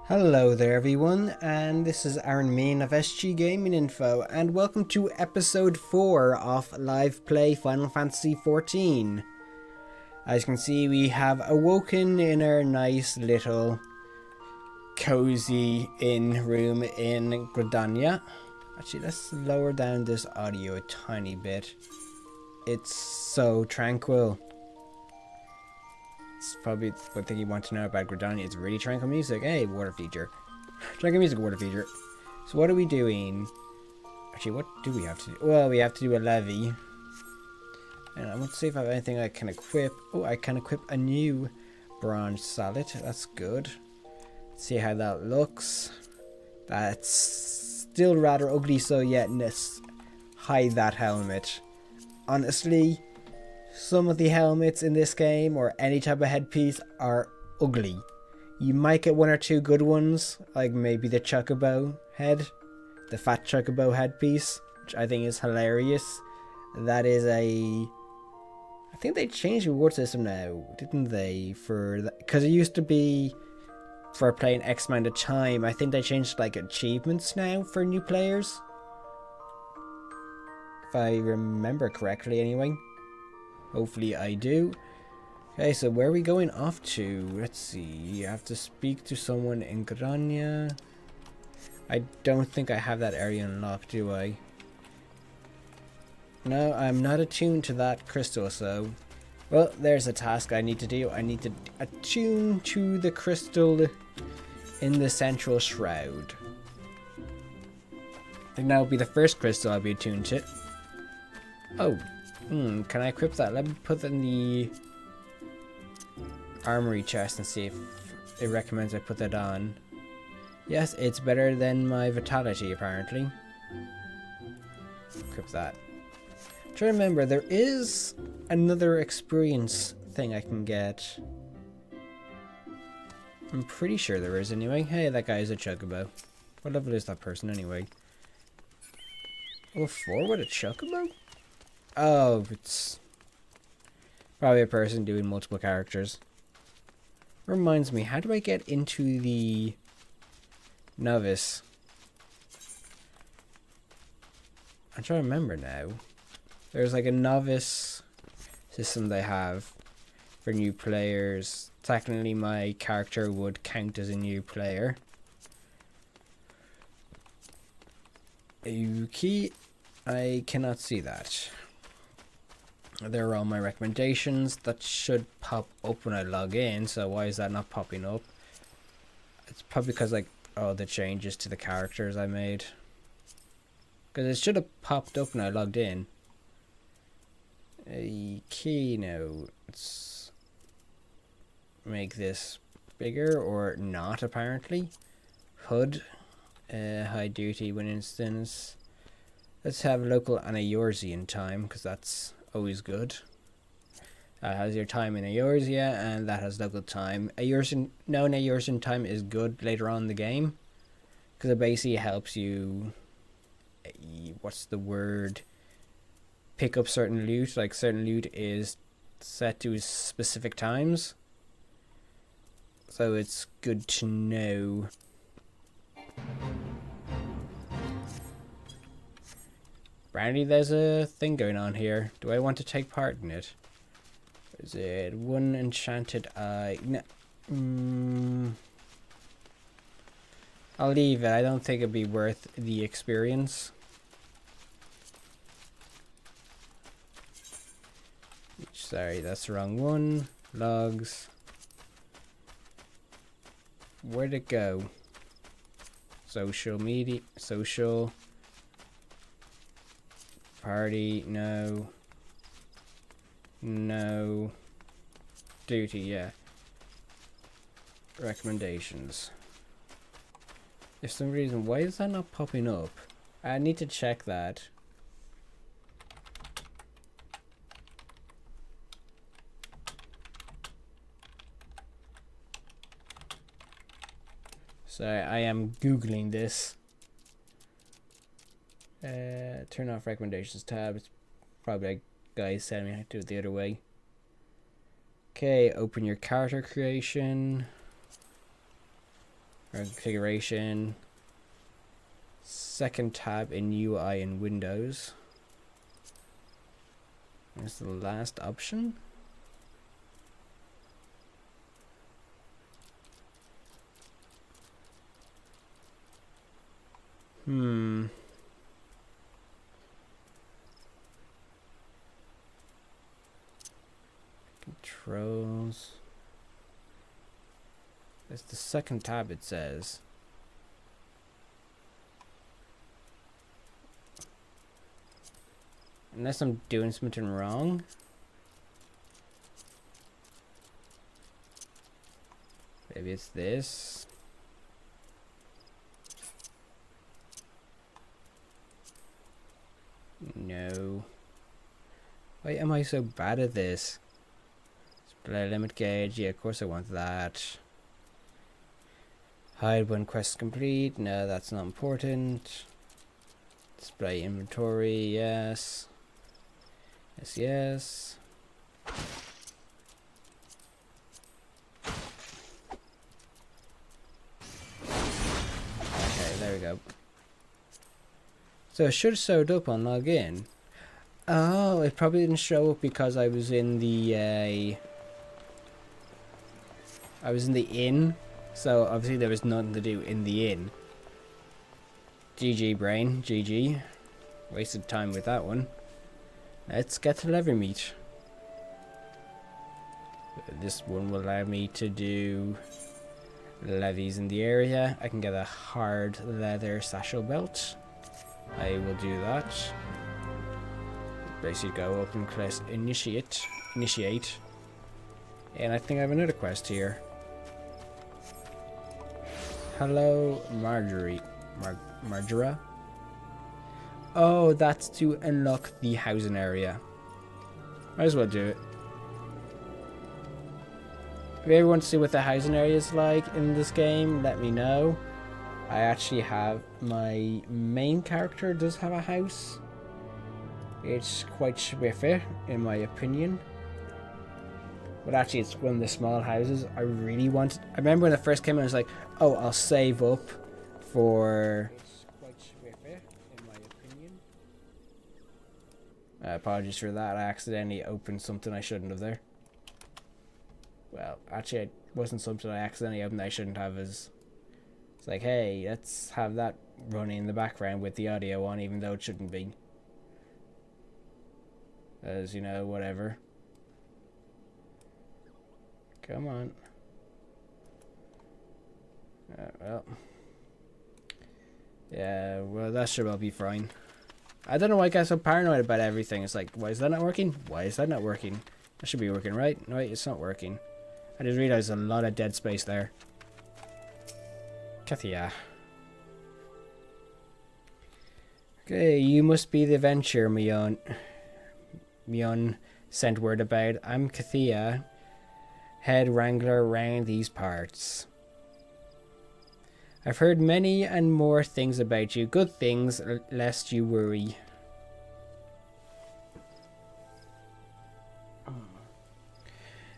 Hello there everyone, and this is Aaron Mean of SG Gaming Info, and welcome to episode 4 of Live Play Final Fantasy XIV. As you can see, we have awoken in our nice little cozy inn room in Gridania. Actually, let's lower down this audio a tiny bit. It's so tranquil. It's probably one thing you want to know about Gridania. It's really tranquil music. Hey, water feature. Tranquil music, water feature. So what are we doing? Actually, what do we have to do? Well, we have to do a levy. And I want to see if I have anything I can equip. Oh, I can equip a new bronze salad. That's good. Let's see how that looks. That's still rather ugly, so yeah, let's hide that helmet. Honestly, some of the helmets in this game, or any type of headpiece, are ugly. You might get one or two good ones, like maybe the Chocobo head, the fat Chocobo headpiece, which I think is hilarious. That is I think they changed the reward system now, didn't they? Because it used to be for playing X amount of time. I think they changed like achievements now for new players, if I remember correctly anyway. Hopefully I do. Okay, so where are we going off to? Let's see. You have to speak to someone in Grania. I don't think I have that area unlocked, do I? No, I'm not attuned to that crystal, so... Well, there's a task I need to do. I need to attune to the crystal in the central shroud. I think that will be the first crystal I'll be attuned to. Oh. Can I equip that? Let me put that in the armory chest and see if it recommends I put that on. Yes, it's better than my vitality, apparently. Equip that. I'm trying to remember, there is another experience thing I can get. I'm pretty sure there is anyway. Hey, that guy is a Chocobo. What level is that person anyway? Level 4 with a Chocobo? Oh, it's probably a person doing multiple characters. Reminds me, how do I get into the novice? I'm trying to remember now. There's like a novice system they have for new players. Technically, my character would count as a new player. Yuki, I cannot see that. There are all my recommendations. That should pop up when I log in, so why is that not popping up? It's probably because, like, the changes to the characters I made. Because it should have popped up when I logged in. A keynote. Let's make this bigger, or not, apparently. HUD. High duty when instance. Let's have local and a Eorzean time, because that's always good. That has your time in Eorzea, and that has local time. Knowing Eorzean time is good later on in the game, because it basically helps you, what's the word, pick up certain loot. Like, certain loot is set to specific times, so it's good to know. Apparently there's a thing going on here. Do I want to take part in it? Is it one enchanted eye? No. I'll leave it. I don't think it'd be worth the experience. Sorry, that's the wrong one. Logs. Where'd it go? Social media. Social. Party, no. No. Duty, yeah. Recommendations. For some reason, why is that not popping up? I need to check that. Sorry, I am Googling this. Turn off recommendations tab. It's probably like guys telling me how to do it the other way. Okay, open your character creation. Configuration. Second tab in UI in Windows. There's the last option. Controls. It's the second tab, it says. Unless I'm doing something wrong. Maybe it's this. No. Why am I so bad at this? Display limit gauge. Yeah, of course I want that. Hide when quest complete. No, that's not important. Display inventory. Yes. Yes, yes. Okay, there we go. So it should have showed up on login. Oh, it probably didn't show up because I was in the inn. So obviously there was nothing to do in the inn. GG brain, GG. Wasted time with that one. Let's get to leather meat. This one will allow me to do levies in the area. I can get a hard leather satchel belt. I will do that. Basically go up and press initiate. And I think I have another quest here. Hello, Marjorie. Marjora? Oh, that's to unlock the housing area. Might as well do it. If you ever want to see what the housing area is like in this game, let me know. I actually have, my main character does have a house. It's quite swiffy, in my opinion. But actually, it's one of the small houses I really wanted. I remember when it first came out, I was like, oh, I'll save up for... It's quite swiffy, in my opinion. Apologies for that. I accidentally opened something I shouldn't have there. Well, actually, it wasn't something I accidentally opened that I shouldn't have. It's like, hey, let's have that running in the background with the audio on, even though it shouldn't be. As, you know, whatever. Come on. Well. Yeah, well, that should well be fine. I don't know why I get so paranoid about everything. It's like, why is that not working? Why is that not working? That should be working, right? No, it's not working. I just realized a lot of dead space there. Kathia. Okay, you must be the adventurer Mion sent word about. I'm Kathia, head wrangler around these parts. I've heard many and more things about you. Good things, lest you worry.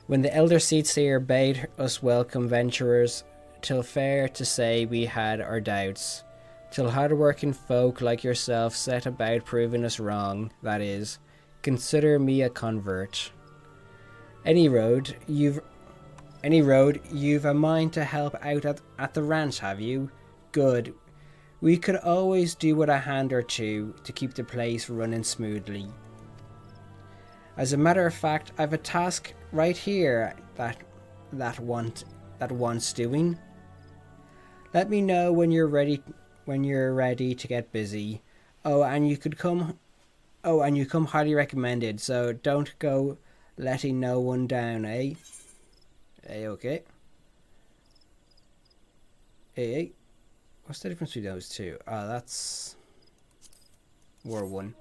When the elder seer bade us welcome venturers, till fair to say we had our doubts, till hard-working folk like yourself set about proving us wrong, that is, consider me a convert. Any road, you've a mind to help out at the ranch, have you? Good. We could always do with a hand or two to keep the place running smoothly. As a matter of fact, I've a task right here that wants doing. Let me know when you're ready to get busy. And you come highly recommended, so don't go letting no one down, eh? Hey, okay. Hey. What's the difference between those two? Oh, that's War 1.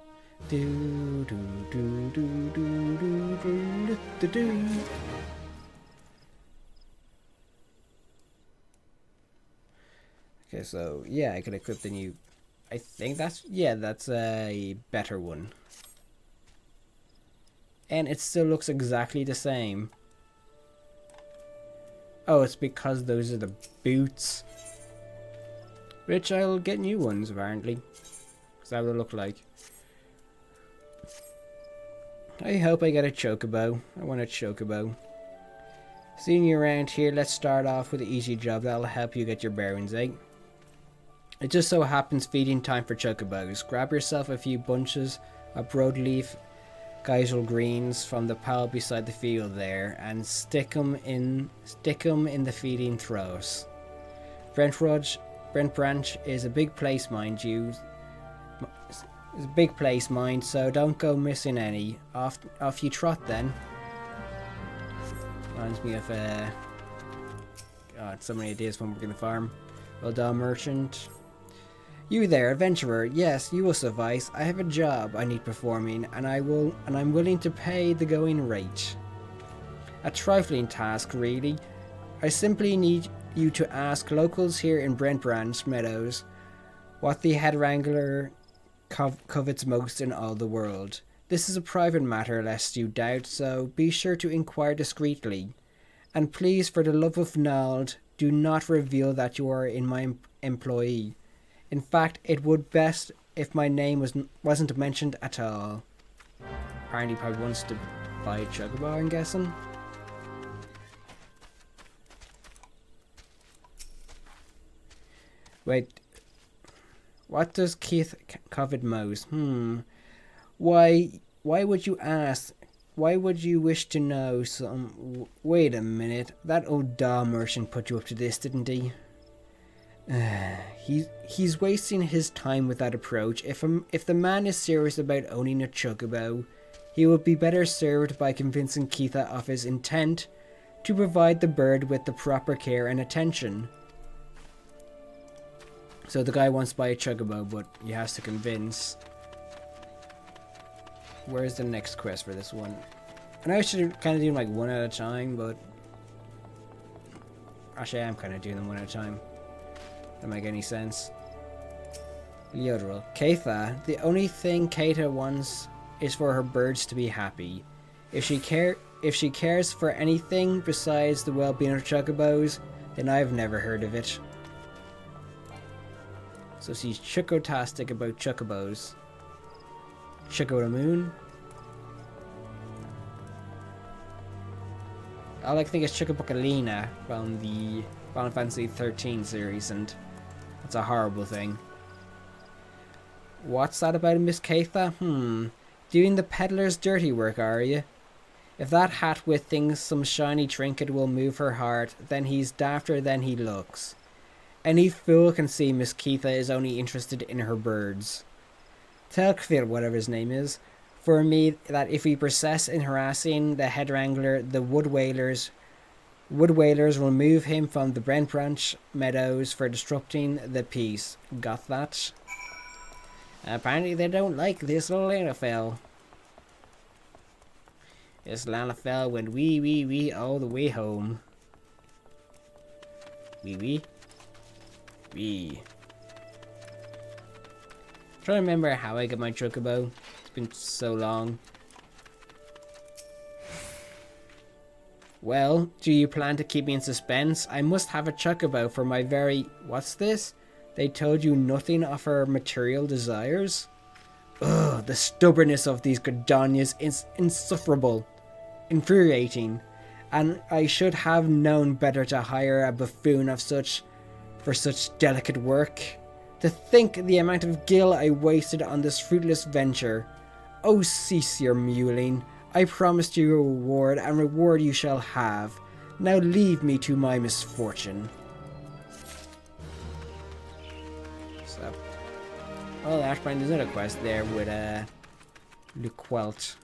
Okay, so yeah, I could equip the new. I think that's a better one. And it still looks exactly the same. Oh, it's because those are the boots. Which I'll get new ones, apparently. Because that would look like. I hope I get a chocobo. I want a chocobo. Seeing you around here, let's start off with an easy job that'll help you get your bearings, eh? It just so happens feeding time for chocobos. Grab yourself a few bunches of broadleaf Geisel greens from the pile beside the field there, and stick 'em in the feeding troughs. Brent Branch is a big place, mind you. It's a big place, mind, so don't go missing any. Off you trot then. Reminds me of God, so many ideas when working the farm. Well done, merchant. You there, adventurer. Yes, you will suffice. I have a job I need performing, and I'm willing to pay the going rate. A trifling task, really. I simply need you to ask locals here in Brent Branch Meadows what the head wrangler covets most in all the world. This is a private matter, lest you doubt, so be sure to inquire discreetly. And please, for the love of Nald, do not reveal that you are in my employee. In fact, it would best if my name wasn't mentioned at all. Apparently, probably wants to buy a chocobo, I'm guessing. Wait, what does Keith covet most? Why would you ask? Why would you wish to know some? Wait a minute, that old doll merchant put you up to this, didn't he? He's wasting his time with that approach. If the man is serious about owning a chocobo, he would be better served by convincing Keitha of his intent to provide the bird with the proper care and attention. So the guy wants to buy a chocobo, but he has to convince. Where's the next quest for this one? I know I should kind of do them like one at a time, but actually I am kind of doing them one at a time. Doesn't make any sense. Leodril. Keitha. The only thing Keitha wants is for her birds to be happy. If she cares for anything besides the well-being of chocobos, then I've never heard of it. So she's chocotastic about chocobos. Choco the Moon. All I can think is Chocobokalina from the Final Fantasy XIII series, and that's a horrible thing. What's that about Miss Keitha? Doing the peddler's dirty work, are you? If that hatwit thinks some shiny trinket will move her heart, then he's dafter than he looks. Any fool can see Miss Keitha is only interested in her birds. Tell Kvir, whatever his name is, for me that if we persist in harassing the head wrangler, the wood whalers will move him from the Brent Branch Meadows for disrupting the peace. Got that? Apparently they don't like this little Lalafell. This Lalafell went wee all the way home. Wee. Trying to remember how I got my chocobo. It's been so long. Well, do you plan to keep me in suspense? I must have a chocobo for my very... What's this? They told you nothing of her material desires? Ugh, the stubbornness of these Gridanias is insufferable. Infuriating. And I should have known better to hire a buffoon of for such delicate work. To think the amount of gil I wasted on this fruitless venture. Oh, cease your mewling. I promised you a reward, and reward you shall have. Now leave me to my misfortune. So, well, Ashbrand, there's another quest there with Lequelt.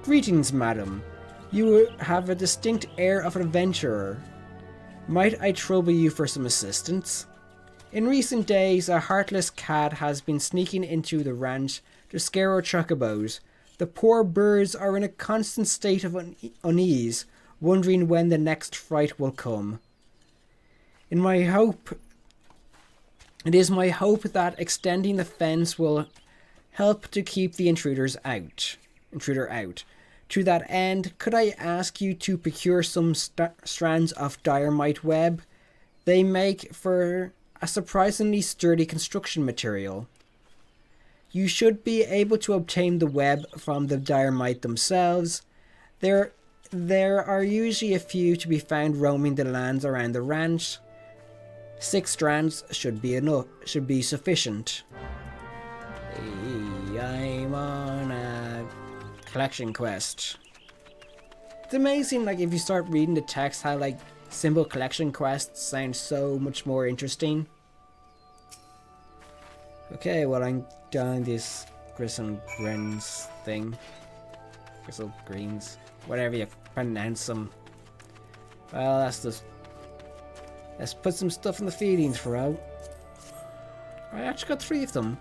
Greetings, madam. You have a distinct air of an adventurer. Might I trouble you for some assistance? In recent days, a heartless cat has been sneaking into the ranch to scare our chocobos. The poor birds are in a constant state of unease, wondering when the next fright will come. It is my hope that extending the fence will help to keep the intruder out. To that end, could I ask you to procure some strands of dynamite web? They make for a surprisingly sturdy construction material. You should be able to obtain the web from the dynamite themselves. There are usually a few to be found roaming the lands around the ranch. 6 strands should be sufficient. I'm on a collection quest. It's amazing, like, if you start reading the text, how like simple collection quests sound so much more interesting. Okay, well, I'm doing this Gristle Greens thing. Gristle Greens, whatever you pronounce them. Well, that's just. Let's put some stuff in the feeding throw. I actually got 3 of them.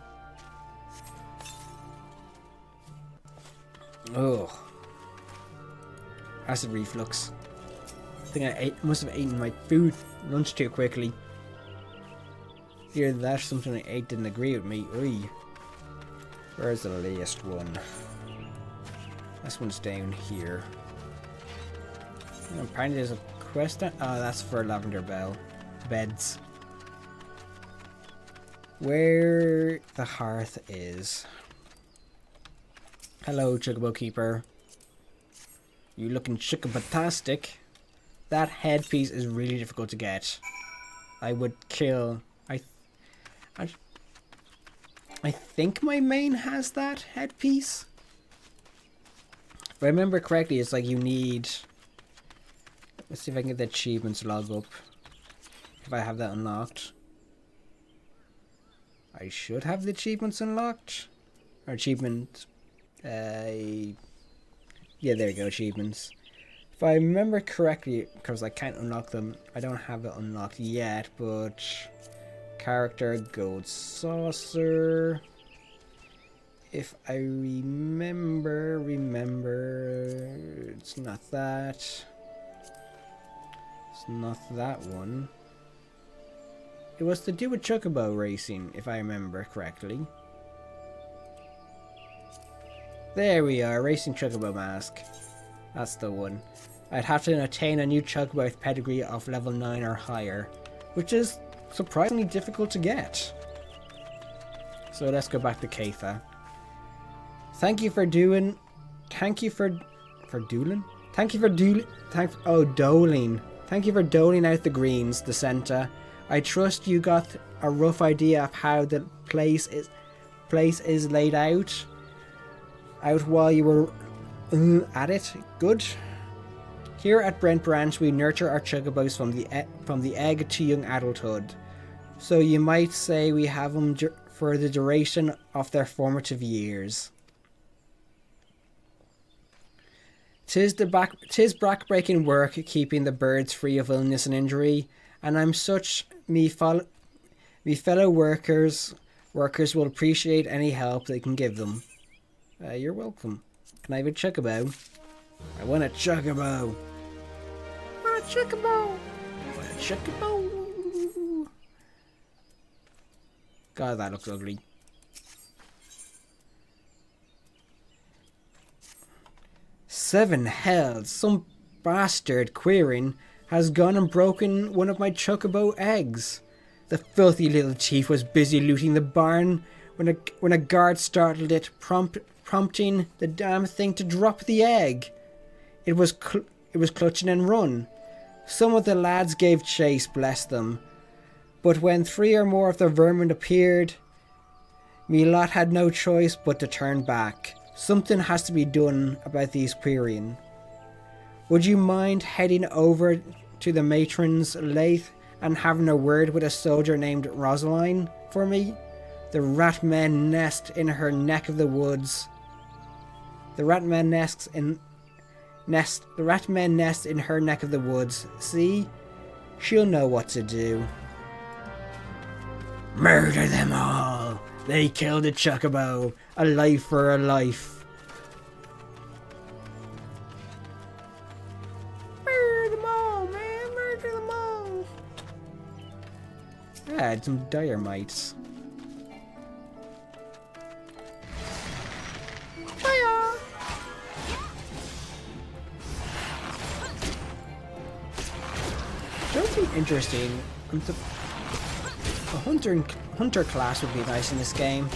Oh, acid reflux. I think I must have eaten my lunch too quickly. Either that or something I ate didn't agree with me. Oy. Where's the latest one? This one's down here. Apparently there's a quest. Oh, that's for Lavender Beds. Where the hearth is. Hello, Chocobo Keeper. You looking chocobatastic. That headpiece is really difficult to get. I would kill. I think my main has that headpiece. If I remember correctly, it's like you need. Let's see if I can get the achievements log up. If I have that unlocked. I should have the achievements unlocked. Or achievement. Yeah, there we go, achievements. If I remember correctly, because I can't unlock them, I don't have it unlocked yet, but character, gold saucer. If I remember, it's not that. It's not that one. It was to do with Chocobo racing, if I remember correctly. There we are, Racing Chocobo Mask. That's the one. I'd have to attain a new Chocobo with pedigree of level 9 or higher, which is surprisingly difficult to get. So let's go back to Keitha. Thank you for doling. Thank you for doling out the greens, Decenta. I trust you got a rough idea of how the place is laid out while you were at it. Good. Here at Brent Branch, we nurture our chocobos from the egg to young adulthood. So you might say we have them for the duration of their formative years. 'Tis back-breaking work keeping the birds free of illness and injury, and I'm such me fellow workers will appreciate any help they can give them. You're welcome. Can I have a chocobo? I want a chocobo. I want a chocobo. I want a chocobo. God, that looks ugly. Seven hells! Some bastard queering has gone and broken one of my chocobo eggs. The filthy little thief was busy looting the barn when a guard startled it, prompting the damn thing to drop the egg. It was clutching and run. Some of the lads gave chase, bless them. But when 3 or more of the vermin appeared, me lot had no choice but to turn back. Something has to be done about these querying. Would you mind heading over to the matron's lathe and having a word with a soldier named Rosaline for me? The rat men nest in her neck of the woods. The rat men nest in her neck of the woods. See? She'll know what to do. Murder them all! They killed a chocobo! A life for a life! Murder them all, man! Murder them all! Add some dynamites. Something interesting. A hunter class would be nice in this game.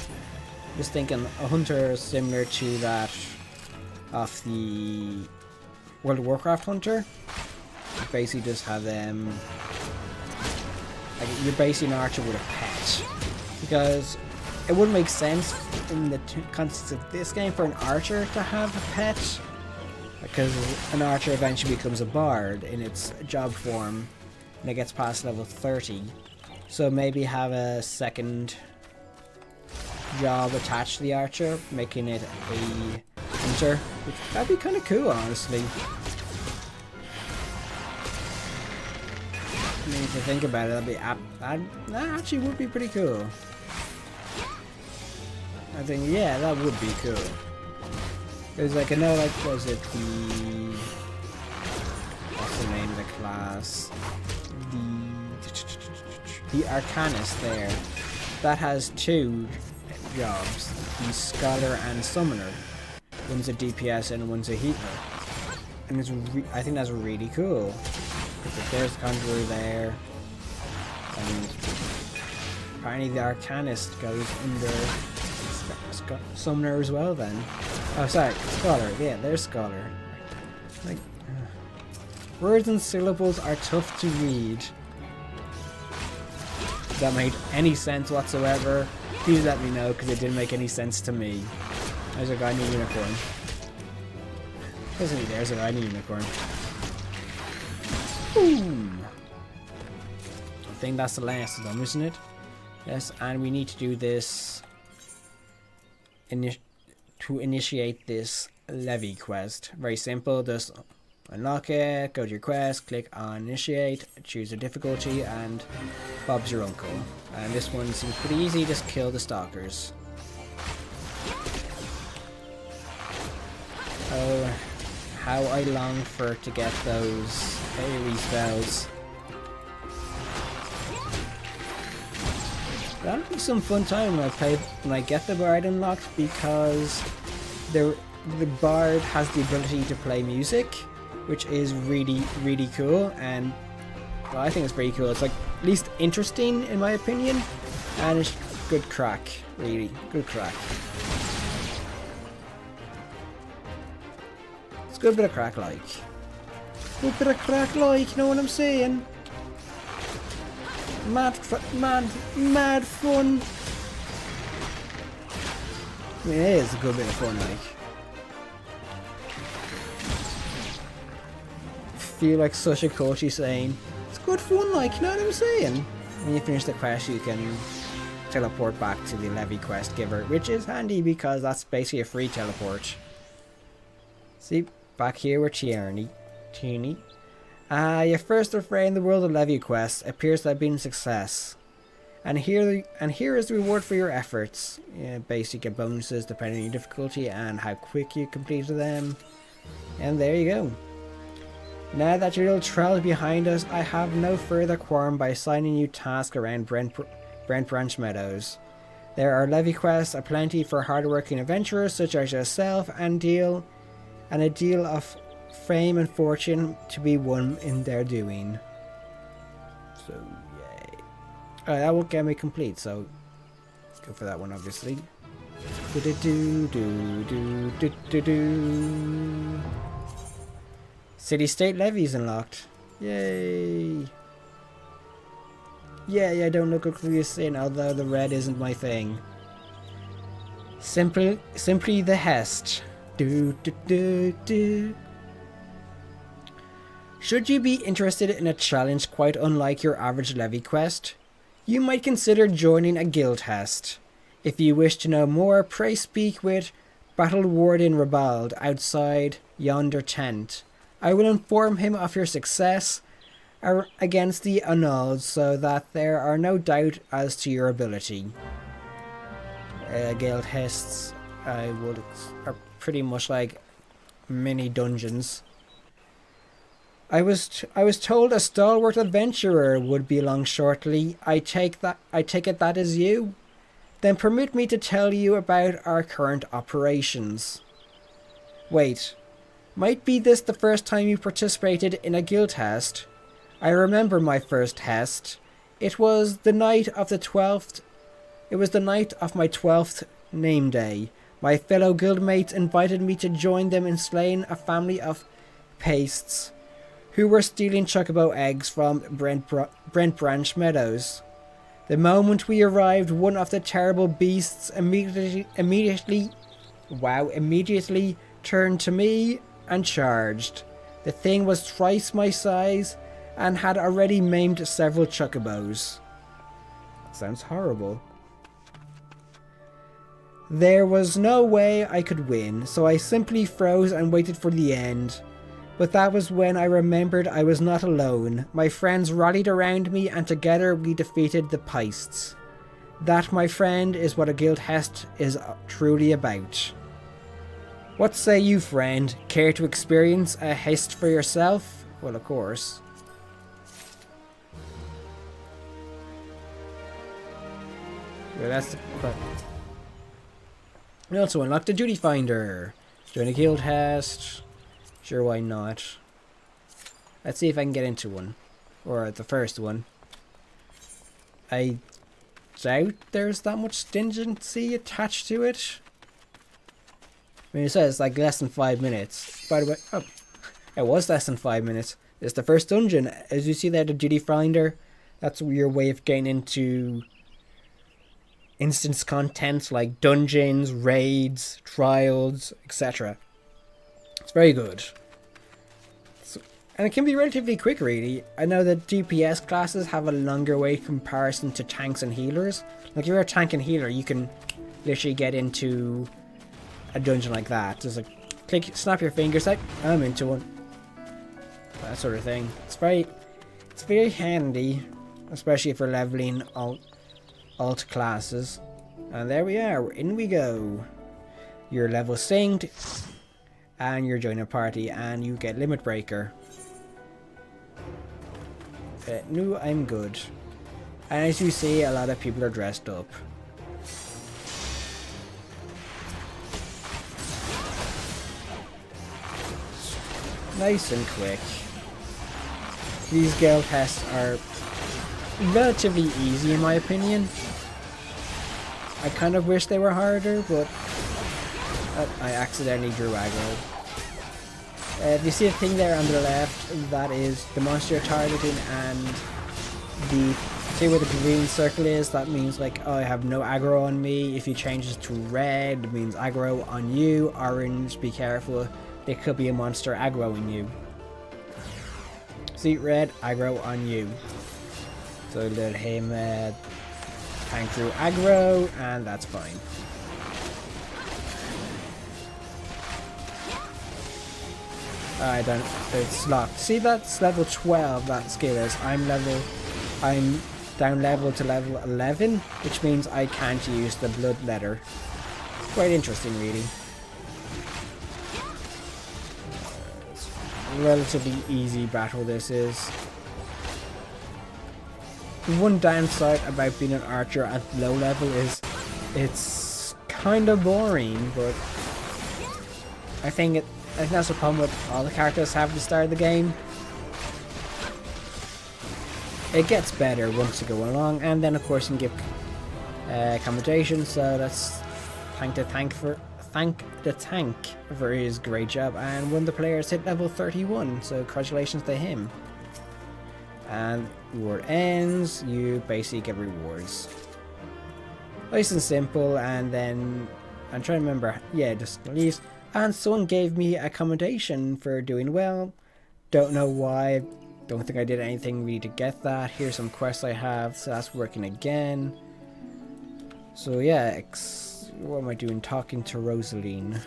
Just thinking a hunter similar to that of the World of Warcraft hunter. You basically just have them. Like you're basically an archer with a pet, because it wouldn't make sense in the context of this game for an archer to have a pet, because an archer eventually becomes a bard in its job form when it gets past level 30. So maybe have a second job attached to the archer, making it a hunter. That'd be kind of cool, honestly. I mean, if you think about it, that actually would be pretty cool. I think, yeah, that would be cool. There's like, I know, like, was it the... What's the name of the class? The Arcanist there. That has two jobs. The Scholar and Summoner. One's a DPS and one's a healer. And it's I think that's really cool. There's Conjurer there. And apparently the Arcanist goes under Summoner as well then. Oh, sorry, Scholar. Yeah, there's Scholar. Like, words and syllables are tough to read. If that made any sense whatsoever, please let me know, because it didn't make any sense to me. There's a guy in a unicorn. Isn't he? There's a guy in a unicorn. Boom! I think that's the last of them, isn't it? Yes, and we need to do this to initiate this levy quest. Very simple, just unlock it, go to your quest, click on initiate, choose a difficulty, and Bob's your uncle. And this one seems pretty easy, just kill the stalkers. Oh, how I long to get those AoE spells. That'll be some fun time when I get the Bard unlocked, because the Bard has the ability to play music, which is really, really cool, and well, I think it's pretty cool. It's like at least interesting in my opinion, and it's good crack, really good crack. It's a good bit of crack, like. Good bit of crack, like, you know what I'm saying? Mad fun. I mean, it is a good bit of fun, like. Feel like such a coachy saying, it's good fun, like, you know what I'm saying? When you finish the quest, you can teleport back to the Levy quest giver, which is handy because that's basically a free teleport. See, back here with Tierney. Your first affray in the world of Levy quest appears to have been a success. And here is the reward for your efforts. Basic bonuses depending on your difficulty and how quick you completed them. And there you go. Now that your little trail is behind us, I have no further qualm by assigning you tasks around Brent Branch Meadows. There are levy quests aplenty for hard-working adventurers such as yourself, and a deal of fame and fortune to be won in their doing. So, yay. Alright, that won't get me complete, so let's go for that one, obviously. City-state levies unlocked. Yay! Yeah, don't look at the sin, although the red isn't my thing. Simply the Hest. Should you be interested in a challenge quite unlike your average levy quest, you might consider joining a guild Hest. If you wish to know more, pray speak with Battle Warden Rabald outside yonder tent. I will inform him of your success against the Annuls so that there are no doubt as to your ability. Guild Hests are pretty much like mini dungeons. I was told a stalwart adventurer would be along shortly. I take it that is you? Then permit me to tell you about our current operations. Wait, might be this the first time you participated in a guild Hest? I remember my first test. It was the night of the 12th. It was the night of my 12th name day. My fellow guildmates invited me to join them in slaying a family of pastes who were stealing chocobo eggs from Brent Branch Meadows. The moment we arrived, one of the terrible beasts immediately turned to me and charged. The thing was twice my size and had already maimed several chocobos. Sounds horrible. There was no way I could win, so I simply froze and waited for the end. But that was when I remembered I was not alone. My friends rallied around me and together we defeated the Peists. That, my friend, is what a guild hest is truly about. What say you, friend? Care to experience a heist for yourself? Well, of course. Well, that's the part. We also unlocked the Duty Finder. Join a guild hest. Sure, why not? Let's see if I can get into one. Or the first one. I doubt there's that much stringency attached to it. I mean, it says like less than 5 minutes. By the way, oh, it was less than 5 minutes. It's the first dungeon. As you see there, the Duty Finder. That's your way of getting into instance content like dungeons, raids, trials, etc. It's very good. And it can be relatively quick, really. I know that DPS classes have a longer wait comparison to tanks and healers. Like if you're a tank and healer, you can literally get into a dungeon like that. Just like click, snap your fingers, like I'm into one. That sort of thing. It's very handy, especially if you're leveling alt classes. And there we are. In we go. Your level synced, and you're joining a party, and you get Limit Breaker. No, I'm good. And as you see, a lot of people are dressed up. Nice and quick. These guild tests are relatively easy in my opinion. I kind of wish they were harder, but I accidentally drew aggro. If you see a thing there on the left, that is the monster you're targeting, and see where the green circle is, that means like, oh, I have no aggro on me. If you change it to red, it means aggro on you. Orange, be careful, there could be a monster aggroing you. See, red, aggro on you. So let him tank through aggro, and that's fine. I don't. It's locked. See, that's level 12. That skill is. I'm down level to level 11, which means I can't use the blood letter. Quite interesting, really. Relatively easy battle this is. One downside about being an archer at low level is it's kind of boring, but I think that's a problem with all the characters have at the start of the game. It gets better once you go along, and then of course you can give accommodation, so that's thank the tank for his great job. And one of the players hit level 31, so congratulations to him. And reward ends, you basically get rewards. Nice and simple. And then I'm trying to remember, yeah, just leaves. And someone gave me accommodation for doing well. Don't know why. Don't think I did anything really to get that. Here's some quests I have, so that's working again. So yeah, what am I doing? Talking to Rosaline.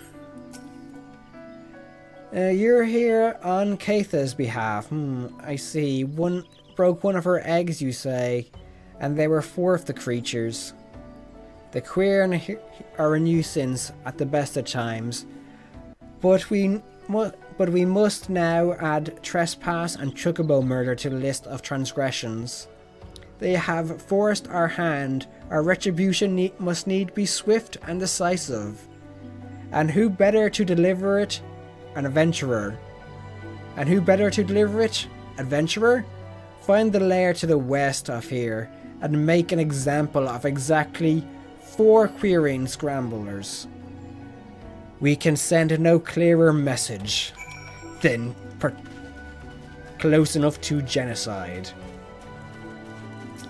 You're here on Keitha's behalf. I see. Broke one of her eggs, you say, and there were 4 of the creatures. The queer are a nuisance at the best of times, but we must now add trespass and chocobo murder to the list of transgressions. They have forced our hand. Our retribution must need be swift and decisive. And who better to deliver it? An adventurer. And who better to deliver it? Adventurer? find the lair to the west of here and make an example of exactly 4 queering scramblers. We can send no clearer message than close enough to genocide.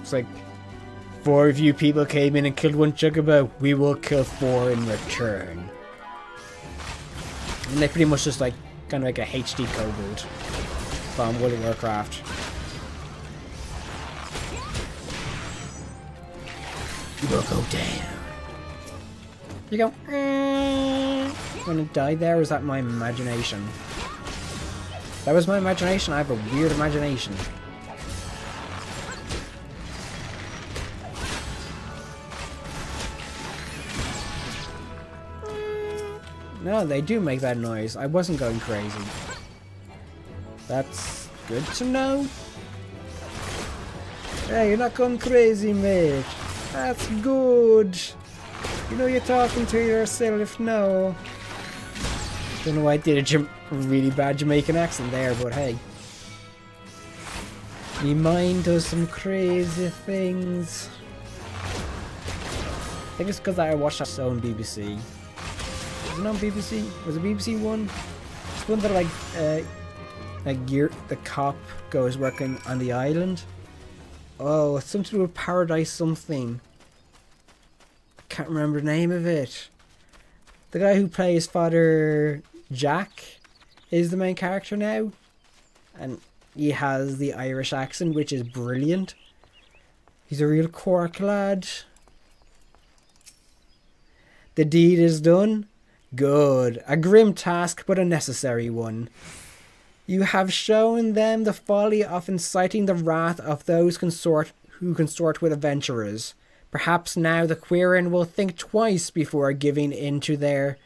It's like, 4 of you people came in and killed 1 chocobo, we will kill 4 in return. And they pretty much just like, kind of like a HD kobold from World of Warcraft. You will go down. You go, when it died there, was that my imagination? That was my imagination. I have a weird imagination. No, they do make that noise. I wasn't going crazy. That's good to know. Hey, you're not going crazy, mate. That's good. You know you're talking to yourself now. Don't know why I did a really bad Jamaican accent there, but hey. Me mind does some crazy things. I think it's because I watched that show on BBC. Was it on BBC? Was it BBC One? It's one that the cop goes working on the island. Oh, it's something to do with Paradise something. I can't remember the name of it. The guy who plays Father Jack is the main character now. And he has the Irish accent, which is brilliant. He's a real Cork lad. The deed is done. Good. A grim task, but a necessary one. You have shown them the folly of inciting the wrath of those who consort with adventurers. Perhaps now the Quirion will think twice before giving in to their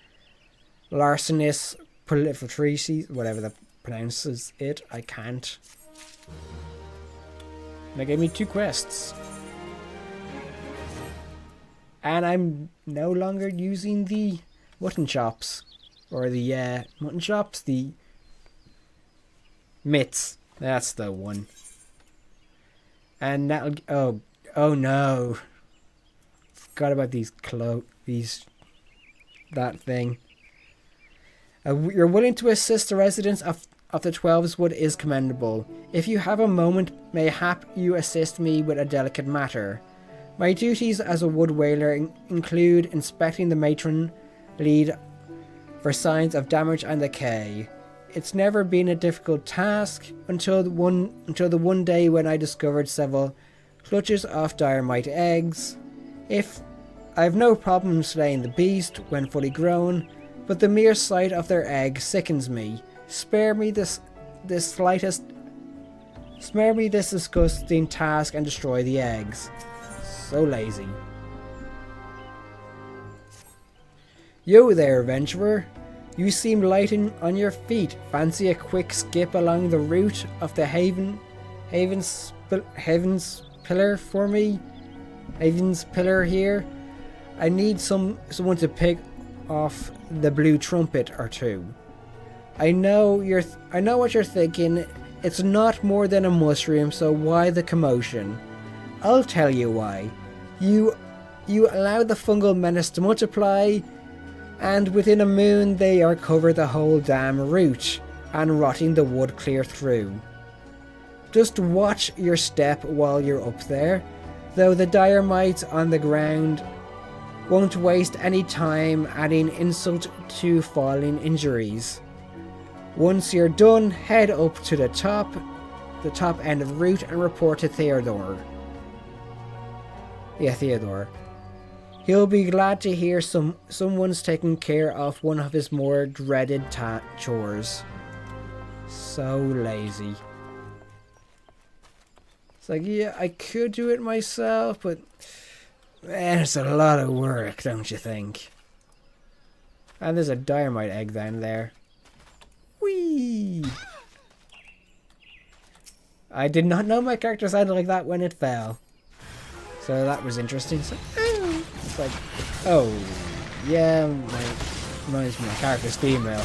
larcenous proliferation, whatever that pronounces it. I can't. They gave me 2 quests. And I'm no longer using the mutton chops. Or the mutton chops, the mitts. That's the one. And that'll... Oh no. Forgot about that thing. You're willing to assist the residents of the Twelveswood is commendable. If you have a moment, mayhap you assist me with a delicate matter. My duties as a wood whaler include inspecting the matron lead for signs of damage and decay. It's never been a difficult task until the one day when I discovered several clutches of dynamite eggs. I have no problem slaying the beast when fully grown, but the mere sight of their egg sickens me. Spare me this disgusting task and destroy the eggs. So lazy. Yo there, adventurer. You seem light on your feet. Fancy a quick skip along the route of the Haven's Pillar for me? Haven's Pillar here. I need someone to pick off the blue trumpet or 2. I know what you're thinking. It's not more than a mushroom, so why the commotion? I'll tell you why. You allow the fungal menace to multiply, and within a moon they are covered the whole damn route and rotting the wood clear through. Just watch your step while you're up there, though the dire mites on the ground won't waste any time adding insult to falling injuries. Once you're done, head up to the top end of the route and report to Theodore. Yeah, Theodore. He'll be glad to hear someone's taking care of one of his more dreaded chores. So lazy. It's like, yeah, I could do it myself, but man, it's a lot of work, don't you think? And there's a dynamite egg down there. Whee! I did not know my character sounded like that when it fell. So that was interesting. So, it's like, oh, yeah, my character's female.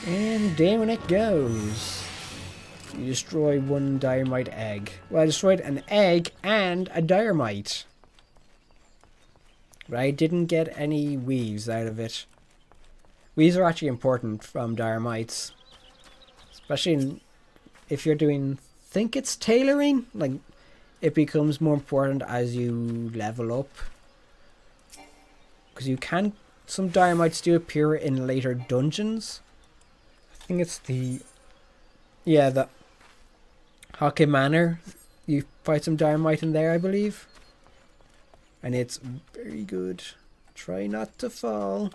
And down it goes. You destroy one dynamite egg. Well, I destroyed an egg and a dynamite. But I didn't get any weaves out of it. Weaves are actually important from dynamites. Especially if you're doing... think it's tailoring? Like, it becomes more important as you level up. Because you can... some dynamites do appear in later dungeons. I think it's the... yeah, the... Hockey Manor. You fight some dynamite in there, I believe. And it's very good. Try not to fall.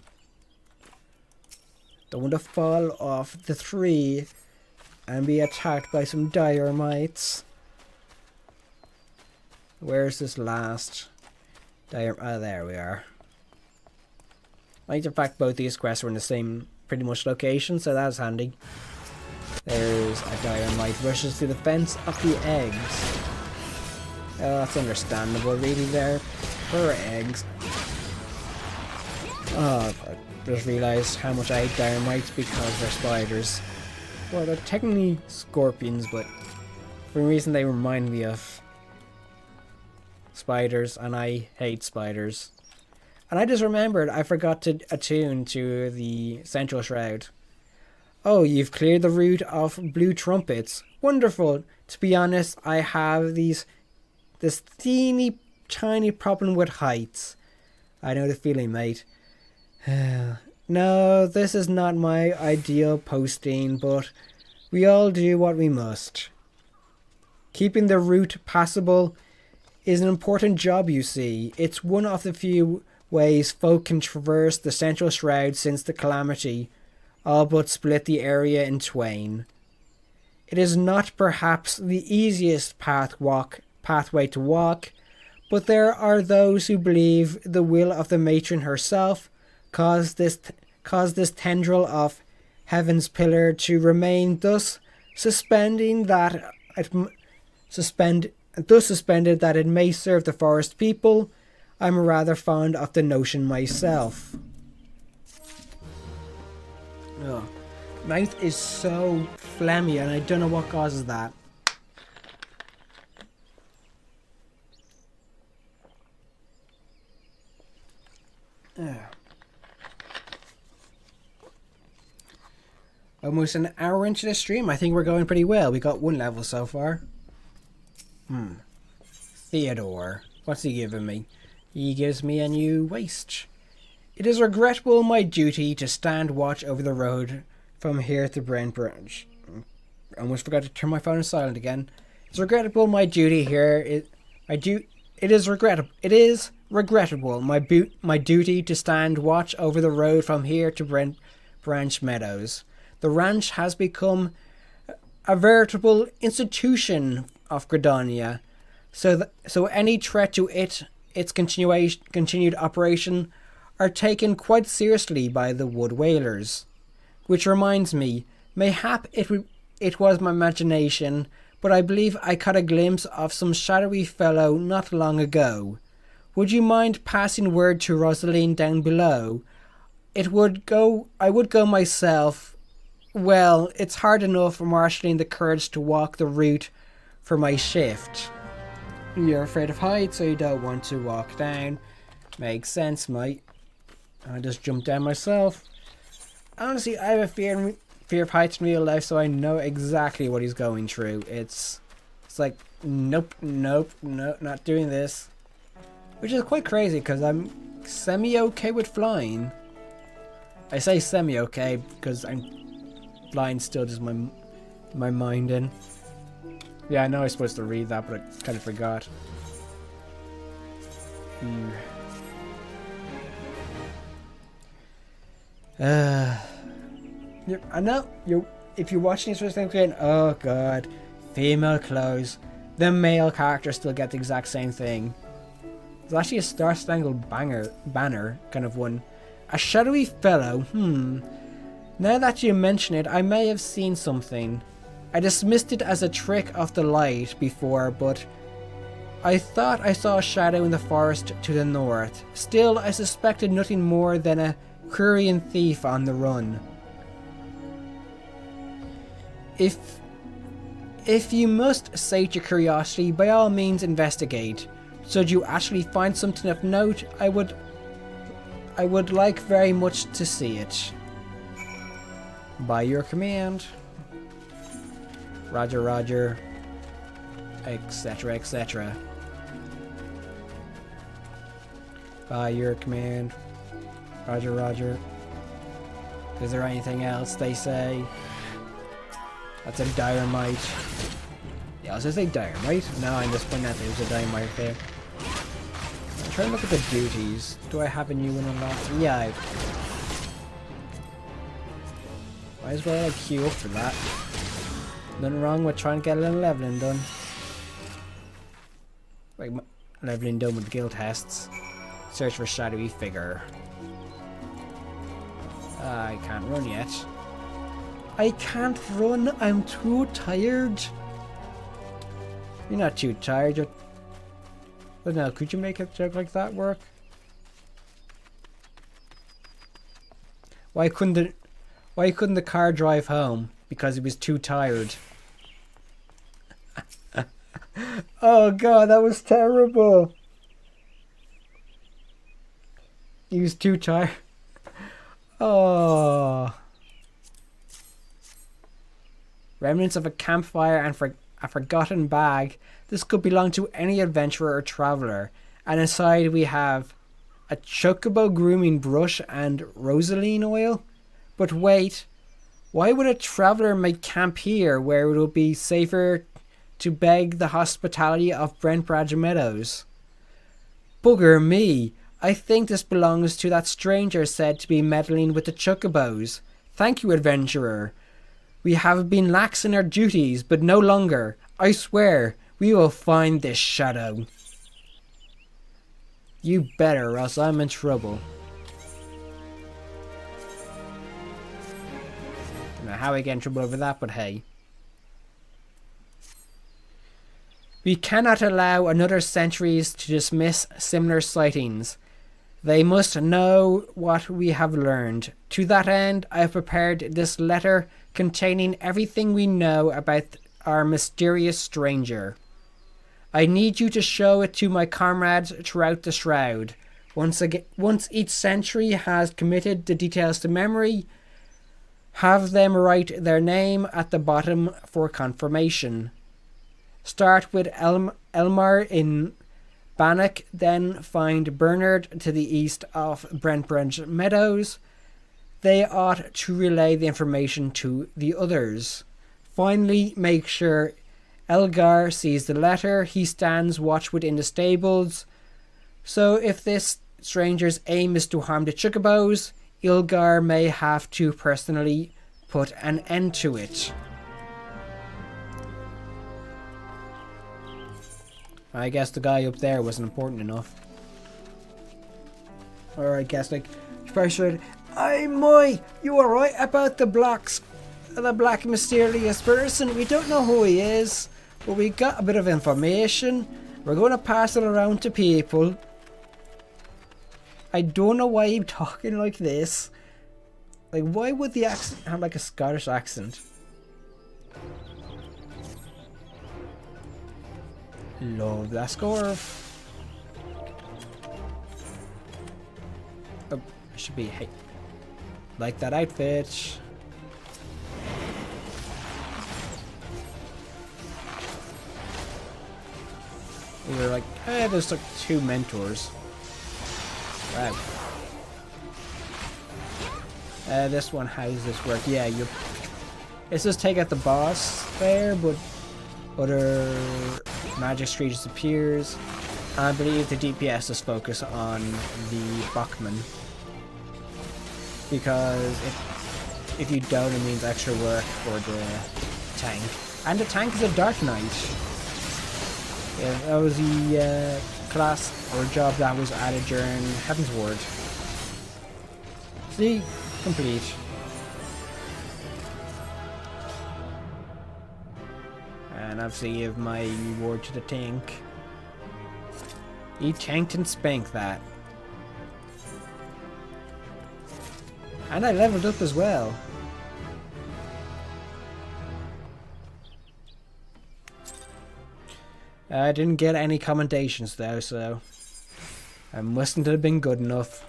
Don't want to fall off the tree and be attacked by some dynamites. Where's this last oh, there we are. I think in fact both these quests were in the same pretty much location, so that's handy. There's a dynamite rushes through the fence of the eggs. Oh, that's understandable really there. For eggs. Oh, I just realised how much I hate dynamites because they're spiders. Well, they're technically scorpions, but for some reason they remind me of spiders, and I hate spiders. And I just remembered I forgot to attune to the Central Shroud. Oh, you've cleared the route of blue trumpets. Wonderful. To be honest, I have this teeny tiny problem with heights. I know the feeling, mate. No, this is not my ideal posting, but we all do what we must. Keeping the route passable is an important job, you see. It's one of the few ways folk can traverse the Central Shroud since the calamity all but split the area in twain. It is not perhaps the easiest pathway to walk, but there are those who believe the will of the matron herself caused this tendril of heaven's pillar to remain thus suspended that it may serve the forest people. I'm rather fond of the notion myself. Oh, Ninth is so phlegmy and I don't know what causes that. Almost an hour into the stream. I think we're going pretty well. We got one level so far. Theodore. What's he giving me? He gives me a new waist. It is regrettable my duty to stand watch over the road from here to Brent Branch. I almost forgot to turn my phone silent again. It's regrettable my duty here. It is regrettable my duty to stand watch over the road from here to Brent Branch Meadows. The ranch has become a veritable institution of Gridania, so any threat to its continued operation are taken quite seriously by the Wood Whalers. Which reminds me, mayhap it was my imagination, but I believe I caught a glimpse of some shadowy fellow not long ago. Would you mind passing word to Rosaline down below? I would go myself. Well, it's hard enough marshalling the courage to walk the route for my shift. You're afraid of heights, so you don't want to walk down. Makes sense, mate. I just jumped down myself. Honestly, I have a fear of heights in real life, so I know exactly what he's going through. It's like, nope, not doing this. Which is quite crazy, because I'm semi-okay with flying. I say semi-okay, because flying still does my mind in. Yeah, I know I was supposed to read that, but I kind of forgot. I know if you're watching this first time again, oh god, female clothes. The male characters still get the exact same thing. There's actually a Star Spangled Banner kind of one. A shadowy fellow. Now that you mention it, I may have seen something. I dismissed it as a trick of the light before, but I thought I saw a shadow in the forest to the north. Still, I suspected nothing more than a Quirian thief on the run. If you must sate your curiosity, by all means investigate. Should you actually find something of note, I would like very much to see it. By your command. Roger, roger. Etc, etc. By your command. Roger, roger. Is there anything else they say? That's a dynamite. Yeah, I was gonna say dynamite. No, I'm just pointing out there's a dynamite there. I'm trying to look at the duties. Do I have a new one unlocked? Yeah, might as well like queue up for that. Nothing wrong with trying to get a little leveling done. Like leveling done with guild tests. Search for shadowy figure. I can't run yet. I can't run. I'm too tired. You're not too tired. You're... But no, could you make a joke like that work? Why couldn't the car drive home? Because he was too tired. Oh god, that was terrible. He was too tired. Oh. Remnants of a campfire and a forgotten bag. This could belong to any adventurer or traveller. And inside we have a chocobo grooming brush and rosaline oil. But wait, why would a traveller make camp here where it would be safer to beg the hospitality of Brentbridge Meadows? Bugger me, I think this belongs to that stranger said to be meddling with the chocobos. Thank you, adventurer. We have been lax in our duties, but no longer. I swear, we will find this shadow. You better, or else I'm in trouble. Don't know how I get in trouble over that, but hey. We cannot allow another centuries to dismiss similar sightings. They must know what we have learned. To that end, I have prepared this letter containing everything we know about our mysterious stranger. I need you to show it to my comrades throughout the Shroud. Once each century has committed the details to memory, have them write their name at the bottom for confirmation. Start with Elmar in Bannock, then find Bernard to the east of Brentbridge Meadows. They ought to relay the information to the others. Finally, make sure Elgar sees the letter. He stands watch within the stables. So if this stranger's aim is to harm the chocobos, Elgar may have to personally put an end to it. I guess the guy up there wasn't important enough. Or I guess like first, "Hey, Moy, you alright about the black mysterious person? We don't know who he is, but we got a bit of information. We're going to pass it around to people." I don't know why he's talking like this. Like, why would the accent have like a Scottish accent? Love that scarf. Oh, it should be, hey, like that outfit. We were like, hey, there's like 2 mentors. Wow. This one, how does this work? Yeah, it's just take out the boss there, but other magic tree disappears. I believe the DPS is focus on the Bachman, because if you don't, it means extra work for the tank, and the tank is a Dark Knight. Yeah, that was the class or job that was added during Heaven's Ward. See, complete. And obviously give my reward to the tank. He tanked and spanked that. And I leveled up as well. I didn't get any commendations though, so I mustn't have been good enough.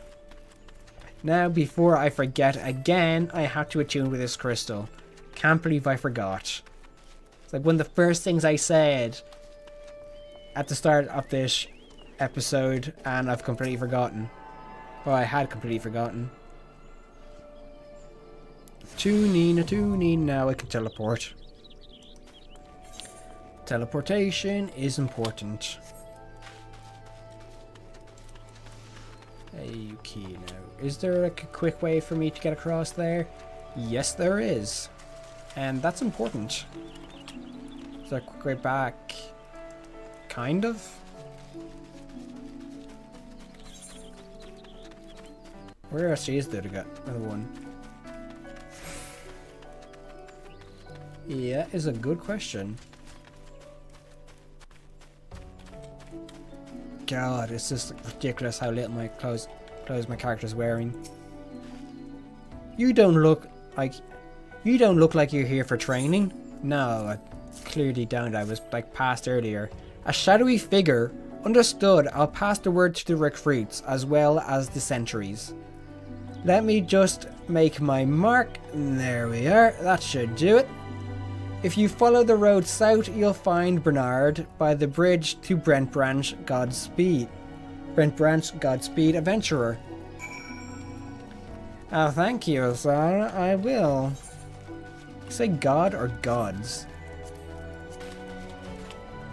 Now, before I forget again, I have to attune with this crystal. Can't believe I forgot. It's like one of the first things I said at the start of this episode, and I've completely forgotten. Well, I had completely forgotten. Tuning, now I can teleport. Teleportation is important. Okay, now, is there like a quick way for me to get across there? Yes, there is. And that's important. Is there a quick way back? Kind of. Where else is there to get another one? Yeah, is a good question. God, it's just ridiculous how little my clothes my character's wearing. You don't look like you're here for training. No, I clearly don't. I was like passed earlier. A shadowy figure. Understood. I'll pass the word to the recruits as well as the sentries. Let me just make my mark. There we are. That should do it. If you follow the road south, you'll find Bernard by the bridge to Brent Branch, Godspeed. Brent Branch, Godspeed, Adventurer. Oh, thank you, sir. I will. Say God or gods?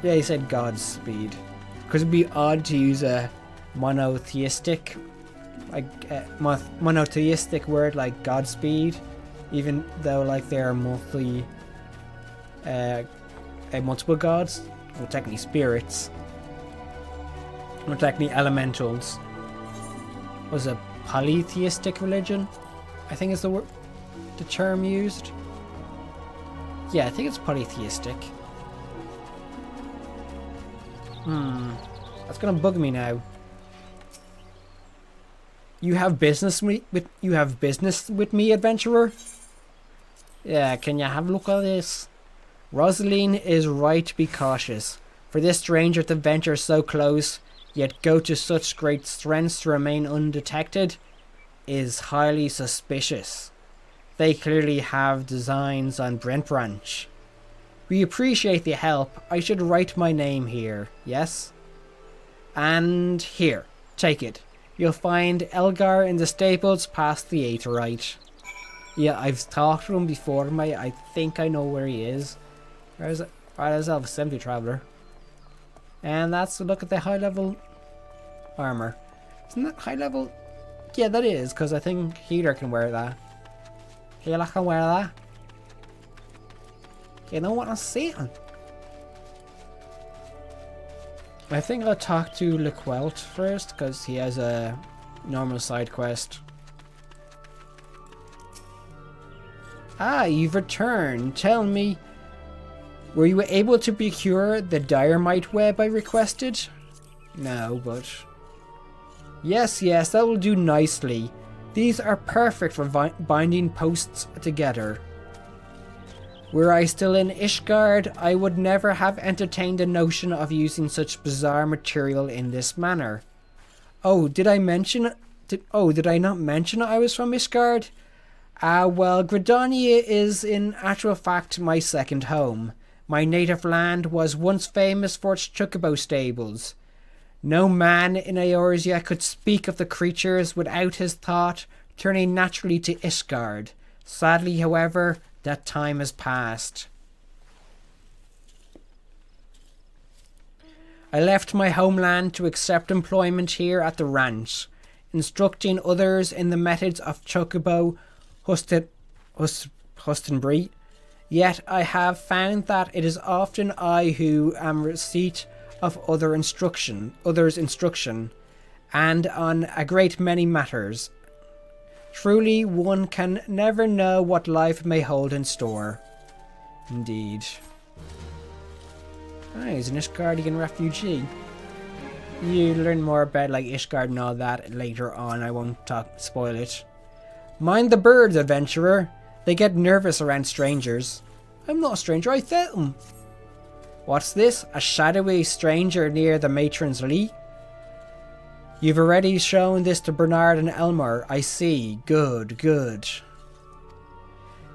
Yeah, he said Godspeed. Because it'd be odd to use a monotheistic, monotheistic word like Godspeed, even though like they are multiple gods, or technically spirits, or technically elementals. Was a polytheistic religion, I think is the term used. Yeah, I think it's polytheistic. That's gonna bug me now. You have business with me, adventurer? Yeah, can you have a look at this? Rosaline is right to be cautious. For this stranger to venture so close, yet go to such great strengths to remain undetected, is highly suspicious. They clearly have designs on Brent Branch. We appreciate the help. I should write my name here, yes? And here, take it. You'll find Elgar in the stables past the Aetheryte. Yeah, I've talked to him before, mate. I think I know where he is. Where is it? Right, there's Elf Assembly Traveller. And that's a look at the high level armor. Isn't that high level? Yeah, that is, because I think Healer can wear that. Healer can wear that. You know what I'm saying? I think I'll talk to LeQuelt first, because he has a normal side quest. Ah, you've returned. Tell me, were you able to procure the dynamite web I requested? No, but... Yes, that will do nicely. These are perfect for binding posts together. Were I still in Ishgard, I would never have entertained the notion of using such bizarre material in this manner. Oh, did I not mention I was from Ishgard? Well, Gridania is in actual fact my second home. My native land was once famous for its chocobo stables. No man in Eorzea could speak of the creatures without his thought turning naturally to Ishgard. Sadly, however, that time has passed. I left my homeland to accept employment here at the ranch, instructing others in the methods of chocobo husbandry. Yet I have found that it is often I who am receipt of others' instruction, and on a great many matters. Truly, one can never know what life may hold in store. Indeed. Ah, he's an Ishgardian refugee. You learn more about like Ishgard and all that later on. I won't spoil it. Mind the birds, adventurer. They get nervous around strangers. I'm not a stranger, I fed them. What's this? A shadowy stranger near the matron's lee? You've already shown this to Bernard and Elmer. I see. Good, good.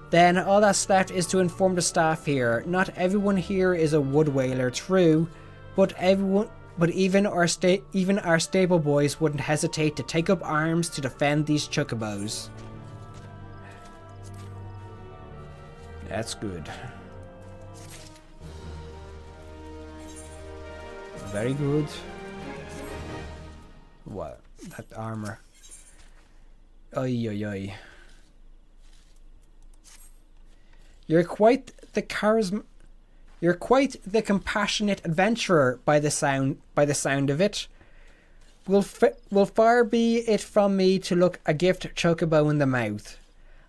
Then all that's left is to inform the staff here. Not everyone here is a wood whaler, true, but even our stable boys wouldn't hesitate to take up arms to defend these chocobos. That's good. Very good. What? That armor. Oi, oi, oi. You're quite the You're quite the compassionate adventurer by the sound of it. Will far be it from me to look a gift chocobo in the mouth.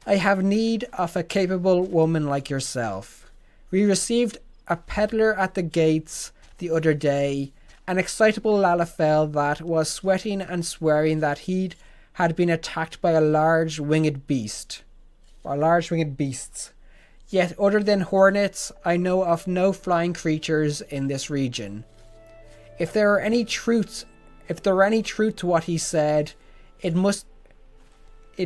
I have need of a capable woman like yourself. We received a peddler at the gates the other day, an excitable Lalafell that was sweating and swearing that he had been attacked by a large winged beast. Or large winged beasts. Yet other than hornets, I know of no flying creatures in this region. If there are any truth to what he said, it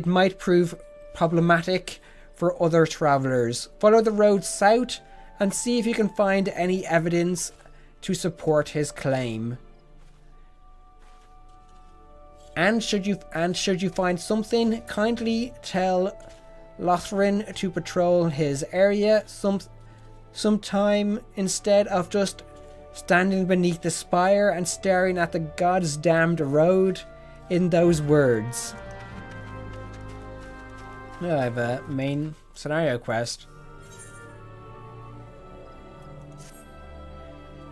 might prove problematic for other travelers. Follow the road south and see if you can find any evidence to support his claim. And should you find something, kindly tell Lothrin to patrol his area sometime instead of just standing beneath the spire and staring at the God's damned road in those words. I have a main scenario quest.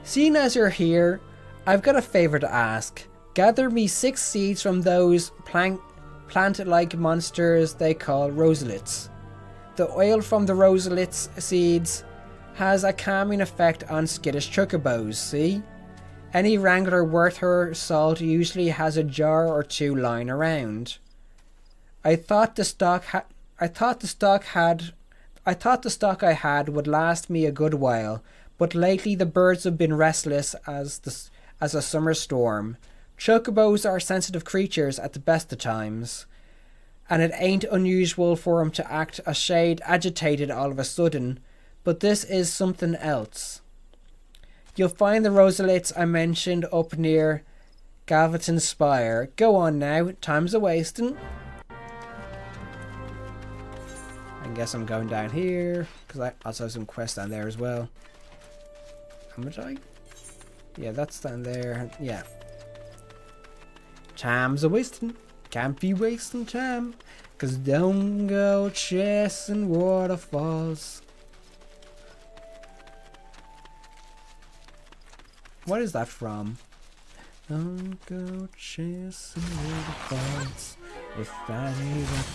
Seeing as you're here, I've got a favour to ask. Gather me 6 seeds from those plant-like monsters they call roselets. The oil from the roselets seeds has a calming effect on skittish chocobos, see? Any wrangler worth her salt usually has a jar or 2 lying around. I thought the stock I had would last me a good while, but lately the birds have been restless as a summer storm. Chocobos are sensitive creatures at the best of times, and it ain't unusual for 'em to act a shade agitated all of a sudden, but this is something else. You'll find the roselets I mentioned up near Galverton Spire. Go on now, time's a-wasting. I guess I'm going down here, because I also have some quests down there as well. How much Yeah, that's down there, yeah. Time's a-wasting. Can't be wasting time, 'cause don't go chasing waterfalls. What is that from? Don't go chasing waterfalls. If I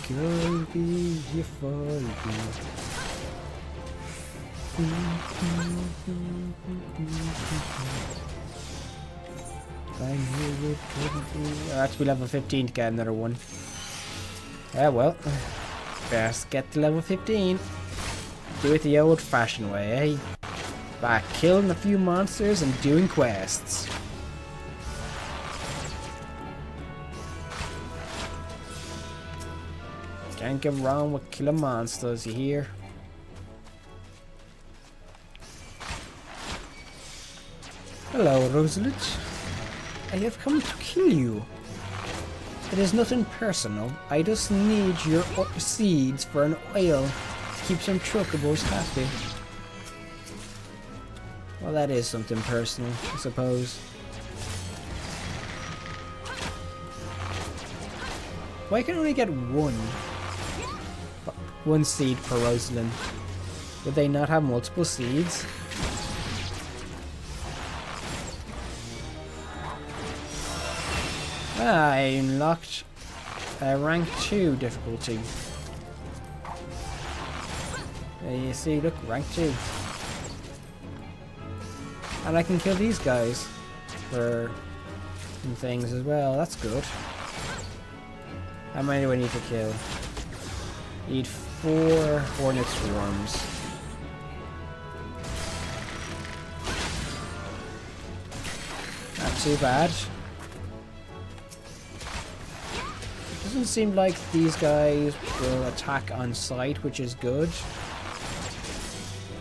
could be here for you. I knew it couldn't be. I have to be level 15 to get another one. Yeah, well, best get to level 15. Do it the old-fashioned way, eh? By killing a few monsters and doing quests. Can't get wrong with killing monsters, you hear? Hello, Roselet. I have come to kill you. It is nothing personal. I just need your seeds for an oil to keep some chocobos happy. Well, that is something personal, I suppose. Why can I only get one seed per Rosalind? Would they not have multiple seeds? I unlocked rank 2 difficulty. You see, look, rank 2. And I can kill these guys for some things as well. That's good. How many do I need to kill? Need 4 hornet swarms. Not too bad. Doesn't seem like these guys will attack on sight, which is good.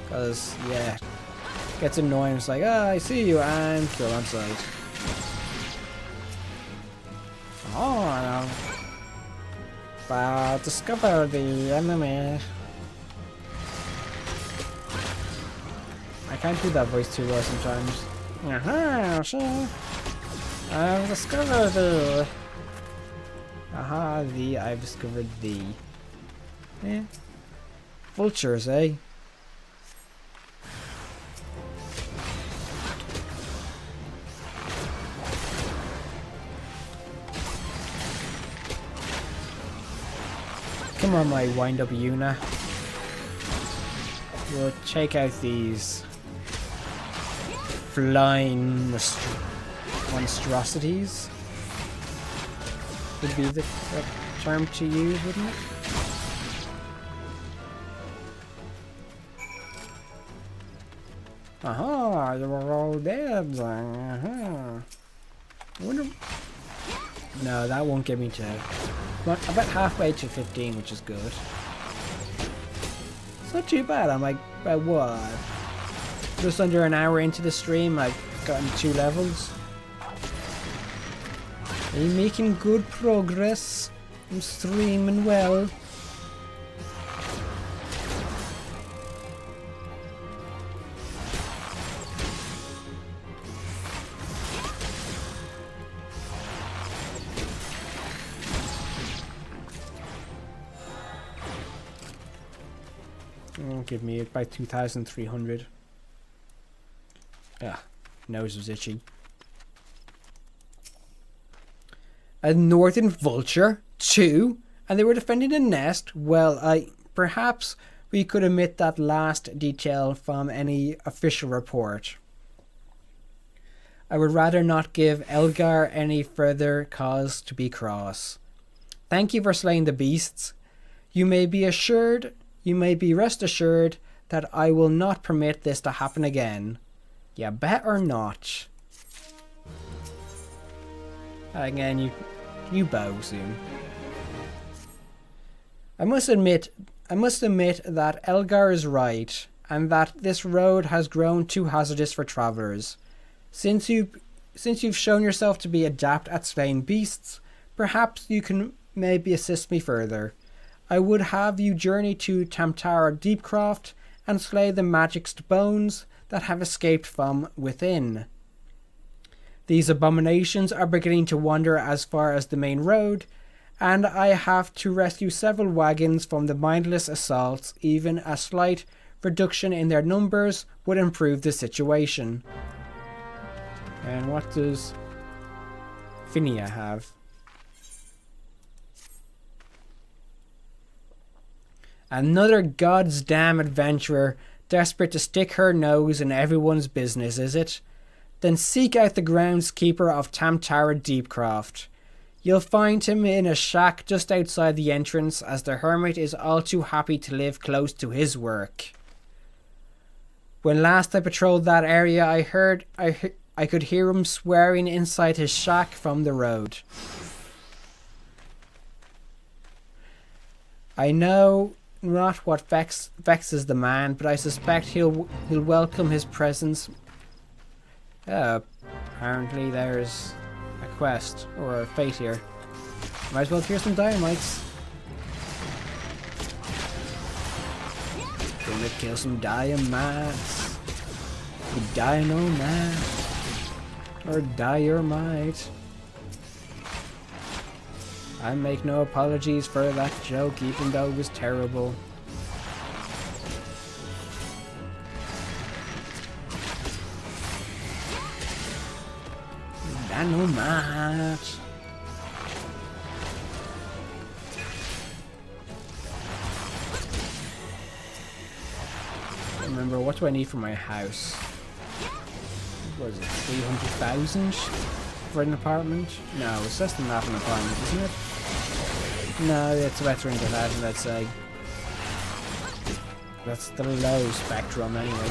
Because, yeah, it gets annoying. It's like, oh, I see you, and kill on sight. Oh, but discover the enemy. I can't do that voice too well sometimes. Aha, sure. I've discovered the. Aha, I've discovered the. Yeah. Vultures, eh? Come on, my wind-up Yuna. We'll check out these flying monstrosities. Would be the term to use, wouldn't it? Aha, you were all dead. Aha. No, that won't get me to. Well, about halfway to 15, which is good. It's not too bad. I'm like, about what? Just under an hour into the stream, I've gotten 2 levels. I'm making good progress. I'm streaming well. Give me about 2,300. Ah, nose was itchy. A northern vulture, 2, and they were defending a nest. Well, perhaps we could omit that last detail from any official report. I would rather not give Elgar any further cause to be cross. Thank you for slaying the beasts. You may be rest assured that I will not permit this to happen again. You better not. Again, you bow soon. I must admit that Elgar is right, and that this road has grown too hazardous for travellers. Since you've shown yourself to be adept at slaying beasts, perhaps you can maybe assist me further. I would have you journey to Tamtara Deepcroft and slay the magic bones that have escaped from within. These abominations are beginning to wander as far as the main road, and I have to rescue several wagons from the mindless assaults. Even a slight reduction in their numbers would improve the situation. And what does Finia have? Another God's damn adventurer, desperate to stick her nose in everyone's business, is it? Then seek out the groundskeeper of Tamtara Deepcroft. You'll find him in a shack just outside the entrance, as the hermit is all too happy to live close to his work. When last I patrolled that area, I could hear him swearing inside his shack from the road. I know not what vexes the man, but I suspect he'll welcome his presence. Apparently there's a quest or a fate here. Might as well clear some dynamites. Gonna kill some dynamites. Dynamite. Or diormite. I make no apologies for that joke, even though it was terrible. Dynamite. Remember, what do I need for my house? What was it, 300,000 for an apartment? No, it's less than that for an apartment, isn't it? No, it's about 300,000, I'd say. That's the low spectrum, anyway.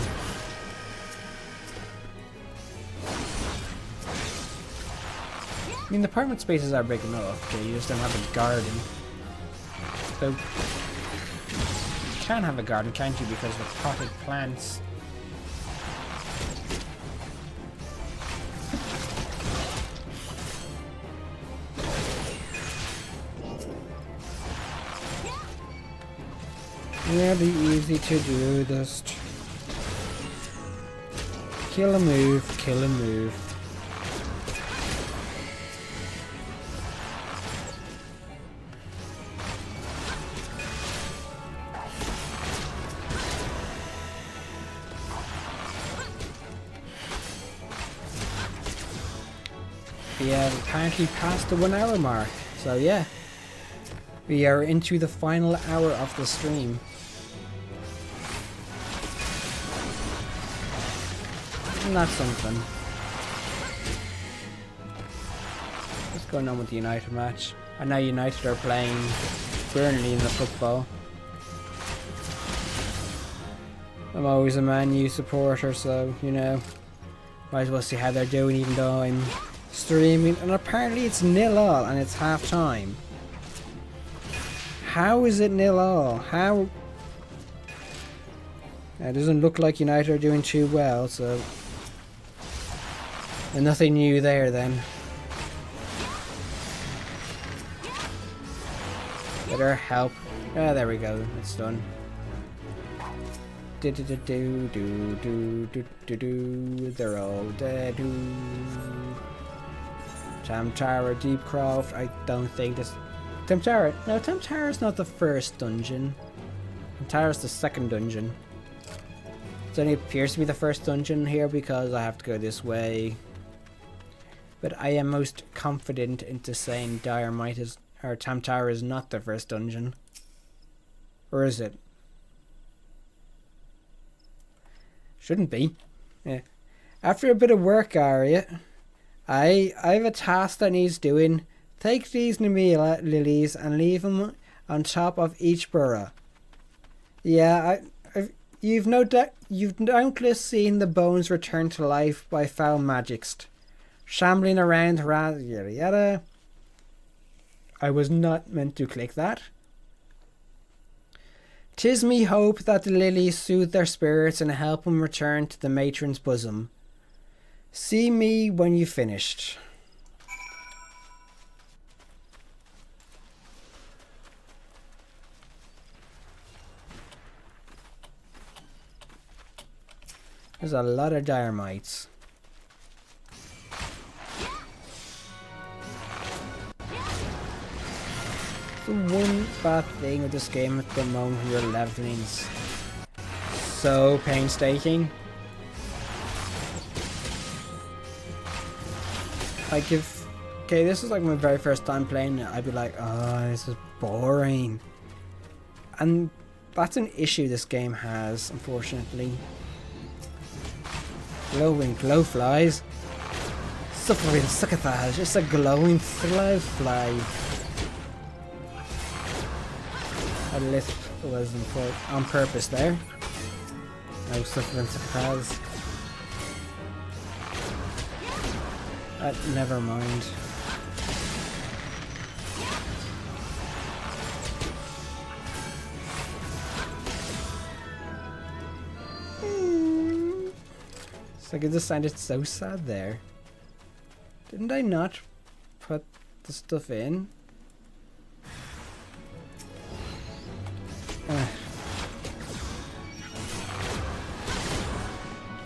mean, the apartment spaces are big enough, okay, you just don't have a garden. So, you can have a garden, can't you, because of the potted plants. Really easy to do this. Kill a move, kill a move. We have apparently passed the 1 hour mark, so yeah. We are into the final hour of the stream. Isn't that something? What's going on with the United match? I know United are playing Burnley in the football. I'm always a Man U supporter, so, you know, might as well see how they're doing even though I'm streaming. And apparently it's 0-0 and it's half time. How is it 0-0? How? It doesn't look like United are doing too well, so... And nothing new there then. Better help. Ah, there we go. It's done. Do do do do do do do do do. They're all dead. Tamtara, Deepcroft. I don't think this. Tamtara. No, Tamtara's not the first dungeon. Tamtara's the second dungeon. It only appears to be the first dungeon here because I have to go this way. But I am most confident into saying Diorite is, or Tamtara is not the first dungeon. Or is it? Shouldn't be. Yeah. After a bit of work, Arya, I have a task that needs doing. Take these Nemea lilies and leave them on top of each burrow. Yeah, you've doubtless seen the bones return to life by foul magics. Shambling around, yada yada. I was not meant to click that. 'Tis me hope that the lilies soothe their spirits and help them return to the matron's bosom. See me when you've finished. There's a lot of Diormites. The one bad thing with this game at the moment when you're leveling is so painstaking. Like if, okay, this is like my very first time playing it, I'd be like, oh, this is boring. And that's an issue this game has, unfortunately. Glowing glowflies. Suffering succotash, it's a glowing glowfly. A lisp was on purpose there. No suffering succotash. Never mind. It's like it just sounded so sad there. Didn't I not put the stuff in?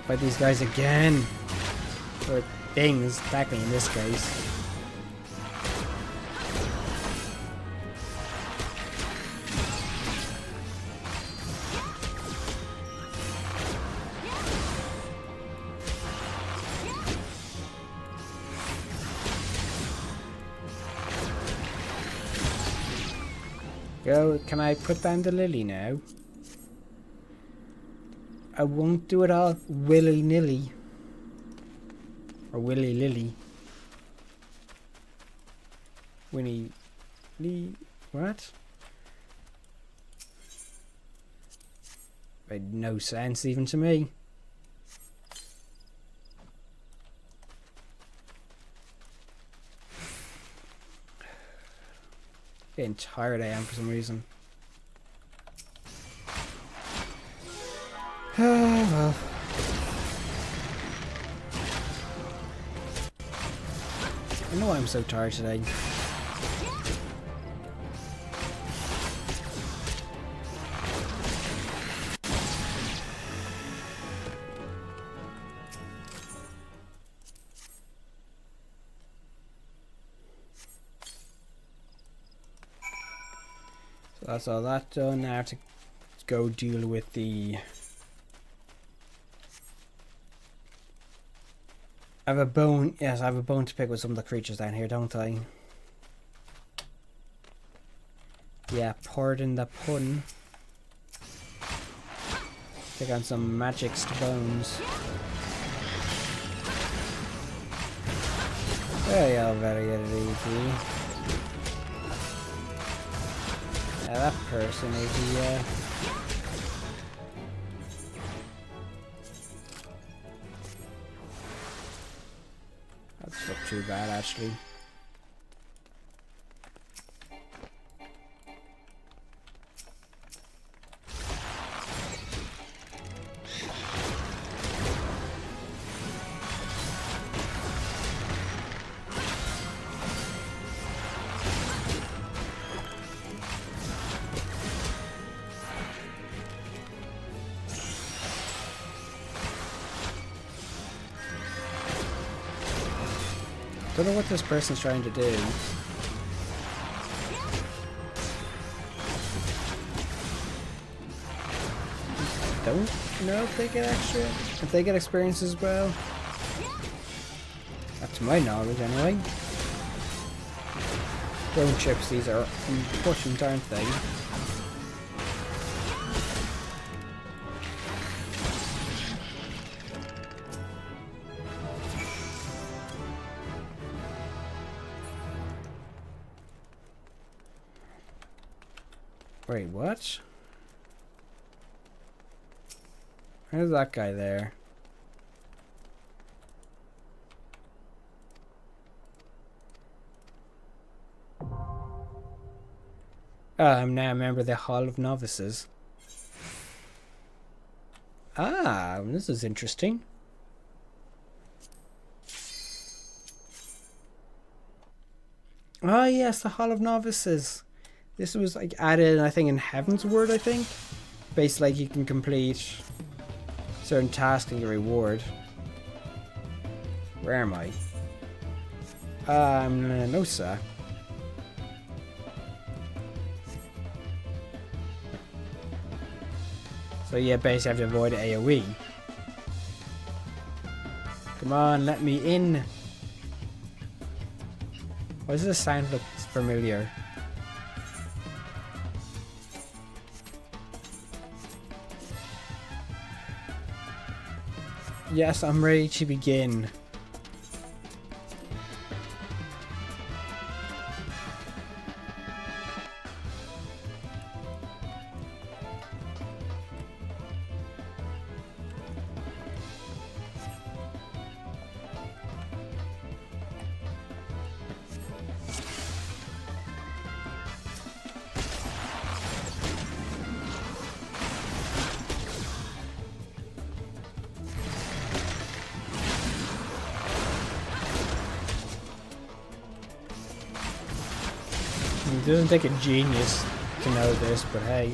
Fight these guys again. Or things, technically in this case. Go, can I put down the lily now? I won't do it all willy-nilly. Or willy-lilly. Winnie-lee... What? Made no sense even to me. Getting tired I am for some reason. Well. I know I'm so tired today. So that's all that done. Now I have to go deal with the... I have a bone, yes, I have a bone to pick with some of the creatures down here, don't I? Yeah, pardon the pun. Take on some magic bones. There you are, very easy. Yeah, that person is here. That's not too bad, actually. Don't know what this person's trying to do. Don't know if they get extra, if they get experience as well. Not to my knowledge, anyway. Bone chips, these are important, aren't they? Wait, what? Where's that guy there? I'm now a member of the Hall of Novices. Ah, this is interesting. Ah, yes, the Hall of Novices. This was like added, I think, in Heaven's Word, I think. Basically, like you can complete certain tasks and get reward. Where am I? No, sir. So yeah, basically I have to avoid AoE. Come on, let me in. Why does this sound look familiar? Yes, I'm ready to begin. It doesn't take a genius to know this, but hey.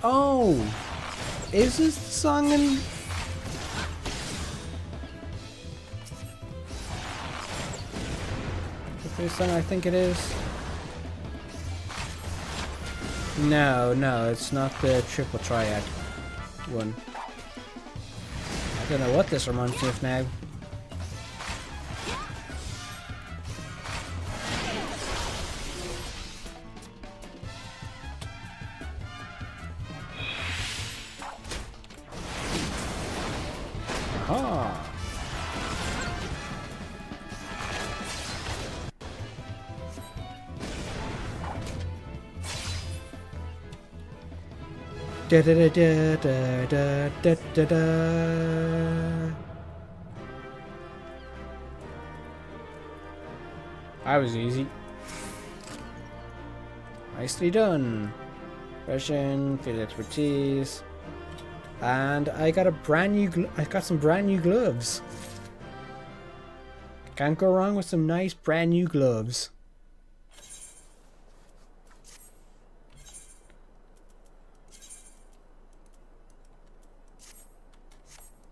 Oh! Is this the song in... Is this the song I think it is? No, it's not the triple triad one. I don't know what this reminds me of now. Aha! Da da da da da da da da. That was easy. Nicely done. Russian, field expertise, and I got a brand new. I got some brand new gloves. Can't go wrong with some nice brand new gloves.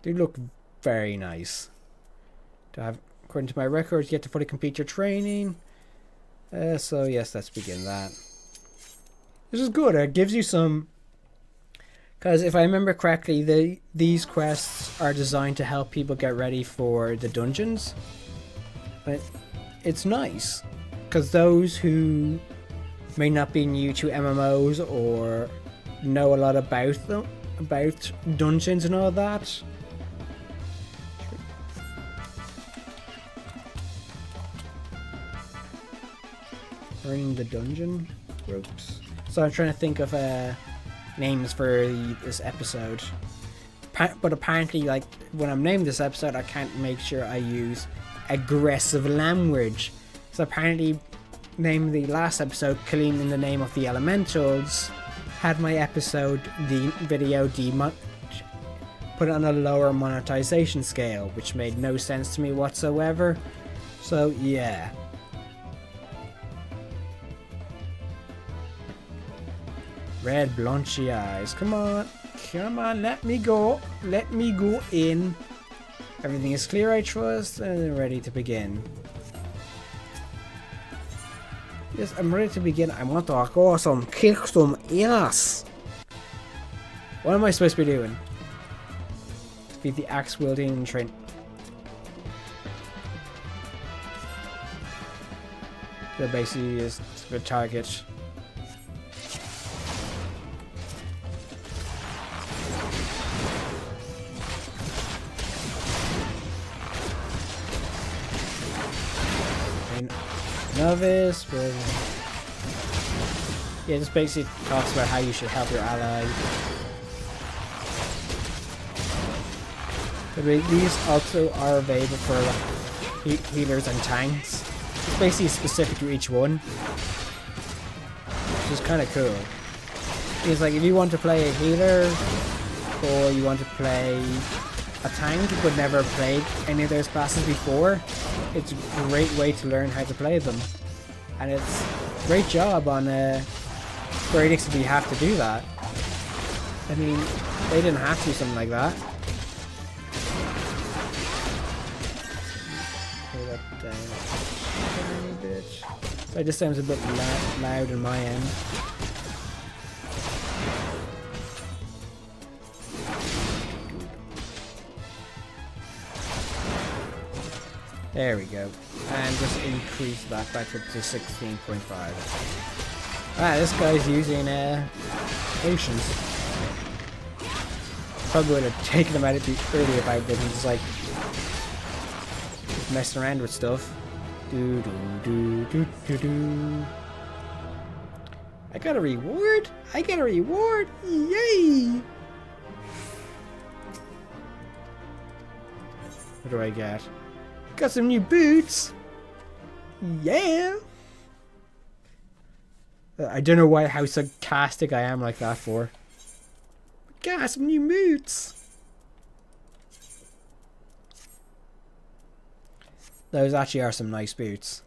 They look very nice. To have, according to my records, you have to fully complete your training. So yes, let's begin that. This is good. It gives you some, because if I remember correctly, these quests are designed to help people get ready for the dungeons. But it's nice because those who may not be new to MMOs or know a lot about them, about dungeons and all that. Earning the dungeon ropes. So I'm trying to think of names for this episode. But apparently, like, when I'm naming this episode, I can't make sure I use aggressive language. So apparently, naming the last episode "Killing in the Name of the Elementals" had my episode, the video put it on a lower monetization scale, which made no sense to me whatsoever. So yeah. Red blunchy eyes. Come on. Come on, let me go. Let me go in. Everything is clear, I trust, and ready to begin. Yes, I'm ready to begin. I want to go some kick some ass. What am I supposed to be doing? Defeat the axe wielding train. So basically is the target. Novice, but yeah, this basically talks about how you should help your ally. But these also are available for like, healers and tanks. It's basically specific to each one, which is kind of cool. It's like if you want to play a healer or you want to play a tank but never played any of those classes before, it's a great way to learn how to play them. And it's a great job on Square Enix if you have to do that. I mean, they didn't have to do something like that. Put that down a tiny bit. So it just sounds a bit loud on my end. There we go. And just increase that back up to 16.5. Ah, this guy's using potions. Probably would have taken him out a bit earlier if I didn't just like just messing around with stuff. Do do do do do do. I got a reward! I got a reward! Yay! What do I get? Got some new boots! Yeah! I don't know how sarcastic I am like that for. Got some new boots! Those actually are some nice boots.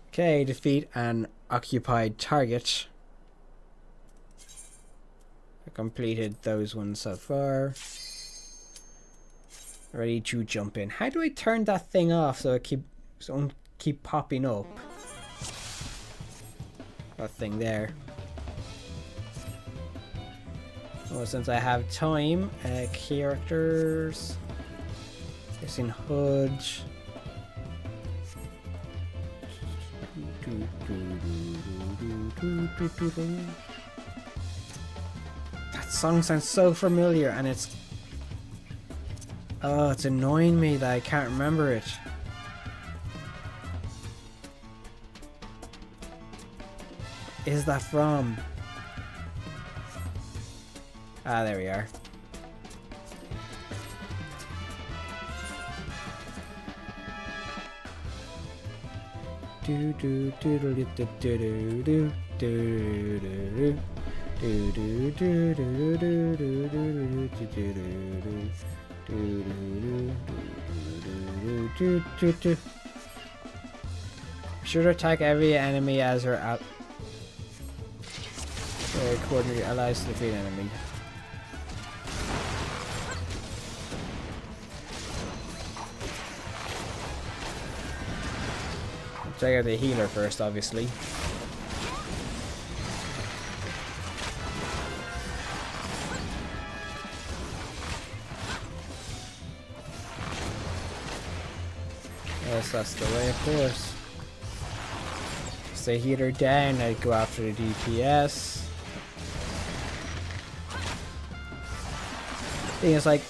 Okay, defeat an occupied target. I completed those ones so far. Ready to jump in. How do I turn that thing off so it don't keep popping up? That thing there. Well, since I have time, characters. It's in HUD. That song sounds so familiar, and it's. Oh, it's annoying me that I can't remember it. Is that from? Ah, there we are. Do do do do do do do do do do do. Should attack every enemy as her out. Coordinate allies to defeat enemy. Check out the healer first, obviously. Yes, that's the way, of course. Stay healer down, I'd go after the DPS. Thing is, like,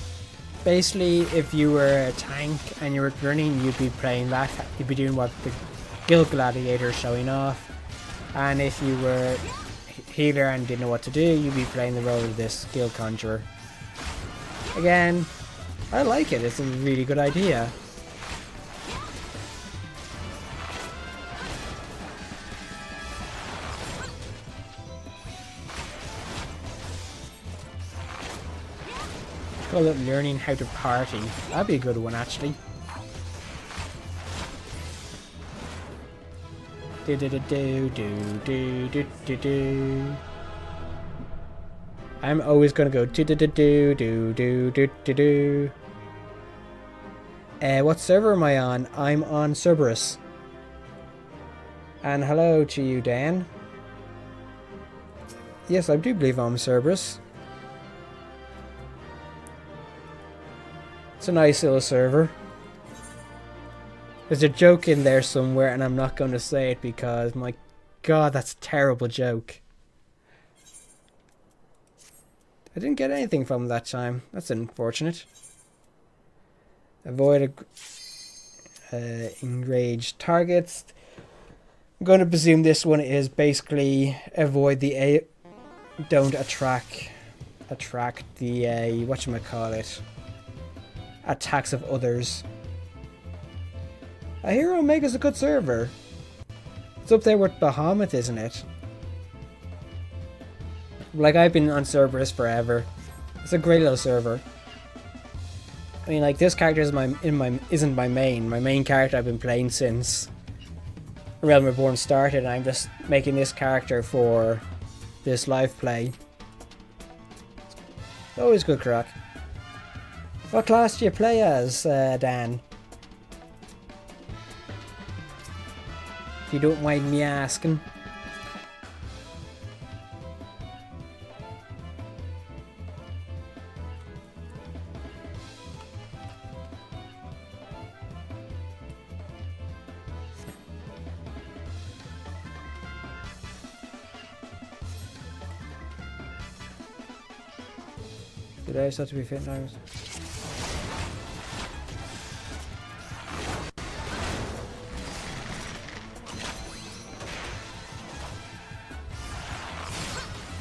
basically, if you were a tank and you were running, you'd be playing that. You'd be doing what the Guild Gladiator is showing off. And if you were healer and didn't know what to do, you'd be playing the role of this Guild Conjurer. Again, I like it. It's a really good idea. Call it learning how to party. That'd be a good one, actually. Do do do do do do do do. I'm always gonna go do do do do do do do do do. What server am I on? I'm on Cerberus. And hello to you, Dan. Yes, I do believe I'm Cerberus. It's a nice little server. There's a joke in there somewhere and I'm not going to say it because, my god, that's a terrible joke. I didn't get anything from that time. That's unfortunate. Avoid enraged targets. I'm going to presume this one is basically avoid the don't attract the whatchamacallit, attacks of others. I hear Omega's a good server. It's up there with Bahamut, isn't it? Like, I've been on Cerberus forever. It's a great little server. I mean, like, this character isn't my main. My main character I've been playing since Realm Reborn started, and I'm just making this character for this live play. It's always good crack. What class do you play as, Dan? If you don't mind me asking. Did I just have to be fit now?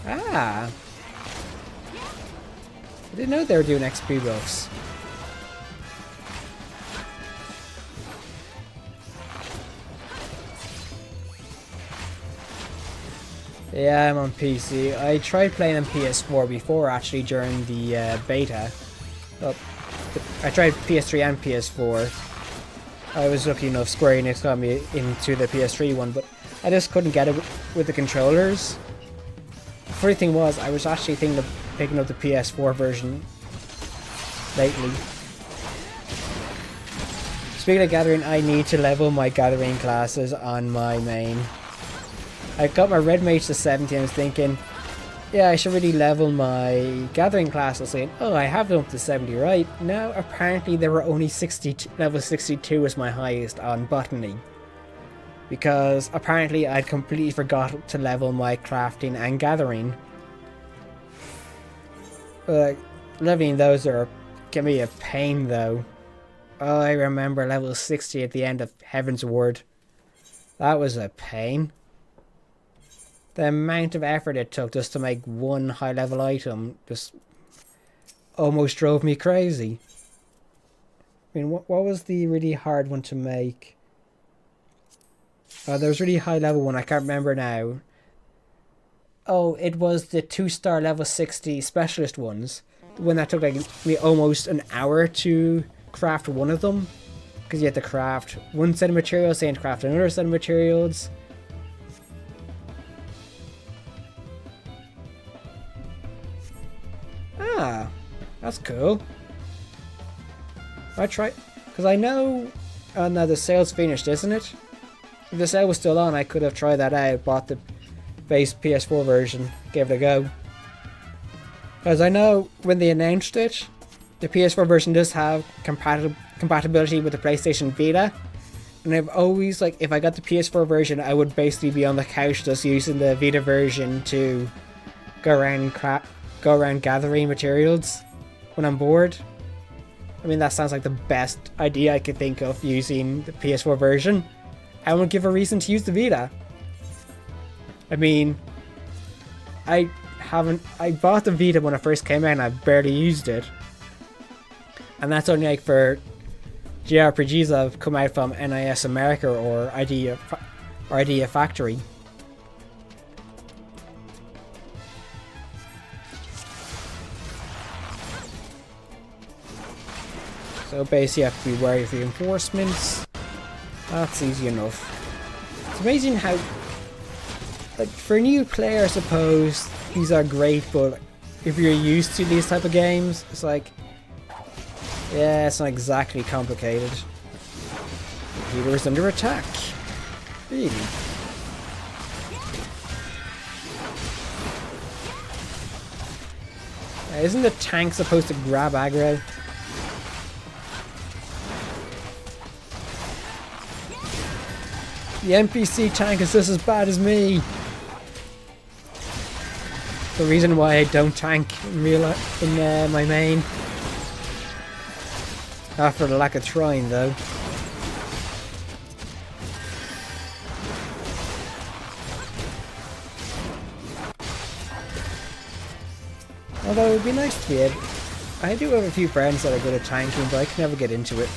Ah! I didn't know they were doing XP buffs. Yeah, I'm on PC. I tried playing on PS4 before, actually, during the beta. Oh, I tried PS3 and PS4. I was lucky enough, Square Enix got me into the PS3 one, but I just couldn't get it with the controllers. The funny thing was, I was actually thinking of picking up the PS4 version lately. Speaking of gathering, I need to level my gathering classes on my main. I got my red mage to 70 and I was thinking, yeah, I should really level my gathering classes, saying, oh, I have them up to 70, right? Now, apparently there were only 60, level 62 was my highest on botany. Because apparently I'd completely forgot to level my crafting and gathering. Leveling those can be a pain though. Oh, I remember level 60 at the end of Heaven's Word. That was a pain. The amount of effort it took just to make one high level item just almost drove me crazy. I mean, what was the really hard one to make? Oh, there was a really high level one, I can't remember now. Oh, it was the 2-star level 60 specialist ones. The one that took like me almost an hour to craft one of them. Because you had to craft one set of materials, then craft another set of materials. Ah, that's cool. I try, because I know, oh no, the sale's finished, isn't it? If the sale was still on, I could have tried that out, bought the base PS4 version, gave it a go. Because I know when they announced it, the PS4 version does have compatibility with the PlayStation Vita. And I've always, like, if I got the PS4 version, I would basically be on the couch just using the Vita version to go around gathering materials when I'm bored. I mean, that sounds like the best idea I could think of, using the PS4 version. I won't give a reason to use the Vita. I mean, I bought the Vita when it first came out and I barely used it. And that's only like for JRPGs that have come out from NIS America or Idea Factory. So basically you have to be wary of reinforcements. That's easy enough. It's amazing how, like, for a new player I suppose these are great, but if you're used to these type of games, it's like, yeah, it's not exactly complicated. The healer is under attack. Really? Isn't the tank supposed to grab aggro? The NPC tank is just as bad as me. The reason why I don't tank in my main. After the lack of trying, though. Although it would be nice to be able. I do have a few friends that are good at tanking, but I can never get into it.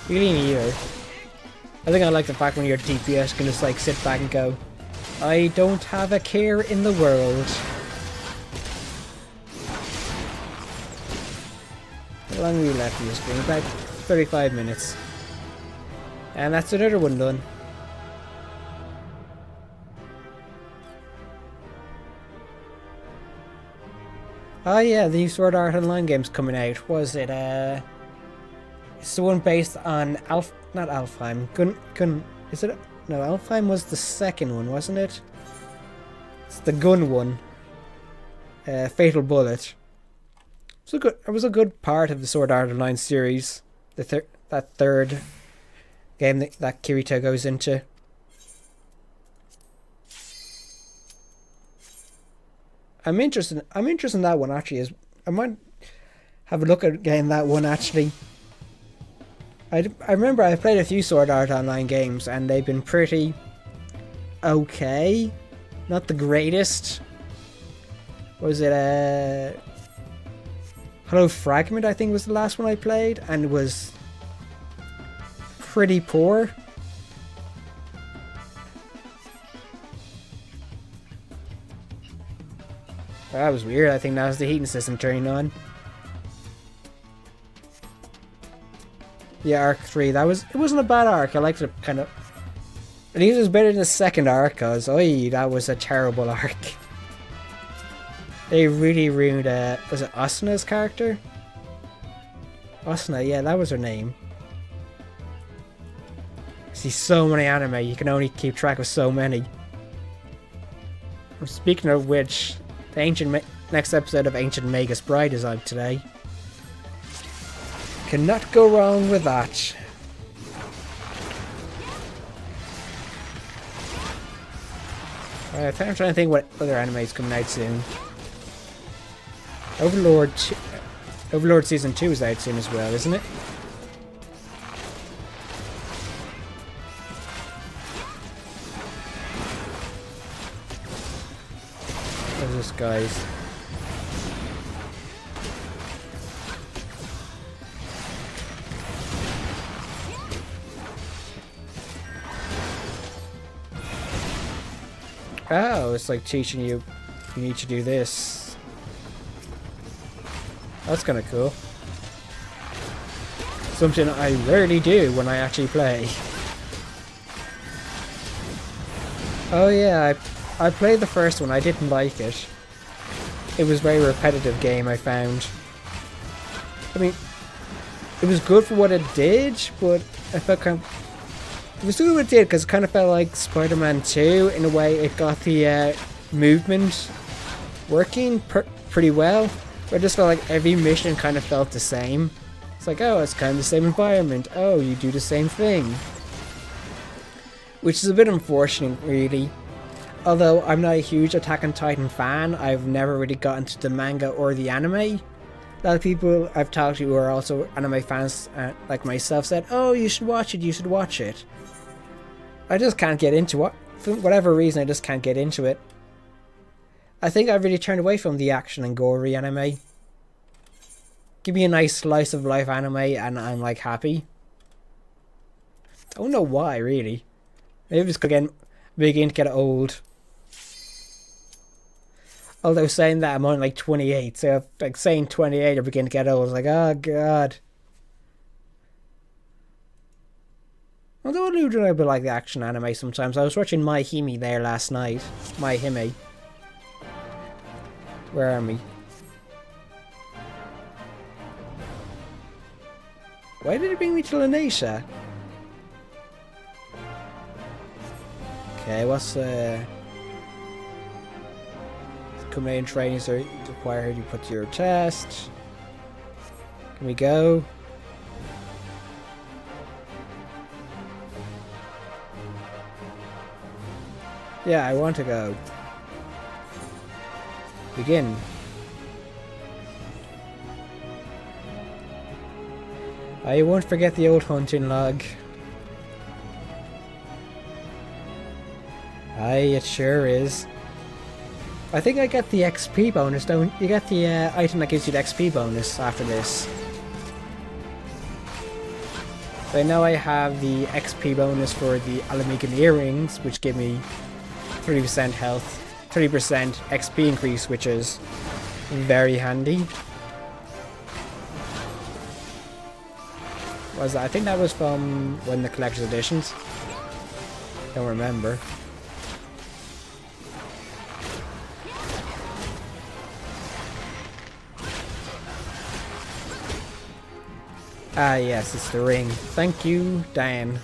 Really neither. I think I like the fact when you're DPS, you can just like sit back and go, I don't have a care in the world. How long have we left in this game? About 35 minutes. And that's another one done. Oh yeah, the new Sword Art Online game's coming out. Was it it's the one based on not Alfheim. Is it? No, Alfheim was the second one, wasn't it? It's the gun one. Fatal Bullet. It was a good part of the Sword Art Online series. That third game that Kirito goes into. I'm interested in that one actually. I might have a look at getting that one actually. I remember I played a few Sword Art Online games and they've been pretty okay. Not the greatest. Was it Hello Fragment, I think was the last one I played, and it was pretty poor. That was weird. I think that was the heating system turning on. Yeah, Arc 3. It wasn't a bad arc. I liked it kind of. At least it was better than the second arc, because, that was a terrible arc. They really ruined, was it Asuna's character? Asuna, yeah, that was her name. I see so many anime, you can only keep track of so many. Speaking of which, the next episode of Ancient Magus Bride is out today. Cannot go wrong with that. I'm trying to think what other anime is coming out soon. Overlord Season 2 is out soon as well, isn't it? Jesus, guys. Oh, it's like teaching you need to do this. That's kind of cool. Something I rarely do when I actually play. Oh yeah, I played the first one. I didn't like it. It was a very repetitive game, I found. I mean, it was good for what it did, but I felt kind of... It was good what it did because it kind of felt like Spider-Man 2 in a way. It got the movement working pretty well. But I just felt like every mission kind of felt the same. It's like, oh, it's kind of the same environment. Oh, you do the same thing. Which is a bit unfortunate, really. Although I'm not a huge Attack on Titan fan, I've never really gotten to the manga or the anime. A lot of people I've talked to who are also anime fans, like myself, said, oh, you should watch it, you should watch it. I just can't get into it. For whatever reason, I just can't get into it. I think I've really turned away from the action and gory anime. Give me a nice slice of life anime and I'm like happy. Don't know why, really. Maybe it's beginning to get old. Although saying that I'm only like 28, so like saying 28 I begin to get old. It's like, oh god. Although I do a bit like the action anime sometimes. I was watching My Hime there last night. My Hime. Where are we? Why did it bring me to Lanesha? Okay, what's command trainings are required you put your test. Can we go? Yeah, I want to go. Begin. I won't forget the old hunting log. Aye, it sure is. I think I get the XP bonus, don't you? Get the item that gives you the XP bonus after this. So I know I have the XP bonus for the Alamican earrings, which give me 30% health, 30% XP increase, which is very handy. Was that? I think that was from when the collector's editions. Don't remember. Ah yes, it's the ring. Thank you, Dan.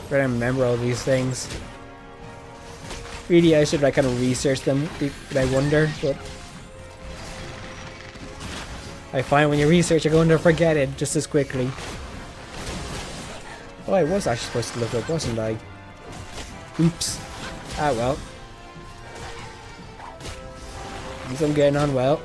I don't remember all these things. Really, I should like kind of research them, but I wonder, but I find when you research, you're going to forget it just as quickly. Oh, I was actually supposed to look up, wasn't I? Oops. Ah well. At least I'm getting on well.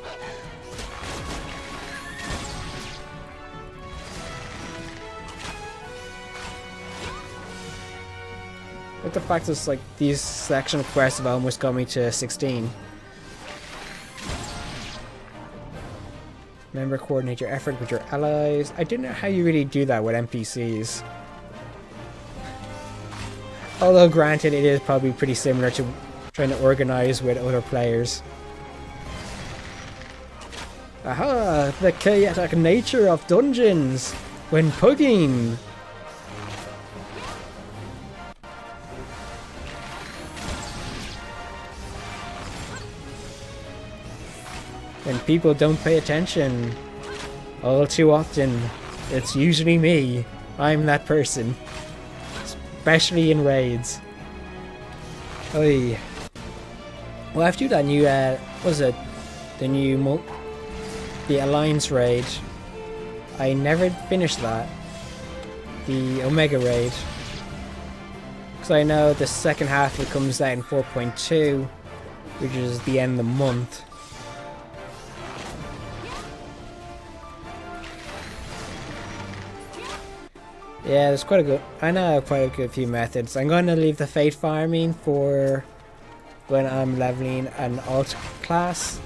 But the fact is, like, these section quests have almost got me to 16. Remember, coordinate your effort with your allies. I don't know how you really do that with NPCs. Although, granted, it is probably pretty similar to trying to organize with other players. Aha! The chaotic nature of dungeons when pugging! When people don't pay attention, all too often, it's usually me. I'm that person. Especially in raids. Oi. Well, after that new, was it? The Alliance raid. I never finished that. The Omega raid. Because I know the second half it comes out in 4.2, which is the end of the month. Yeah, there's quite a good... I know quite a good few methods. I'm going to leave the fate farming for when I'm leveling an alt class.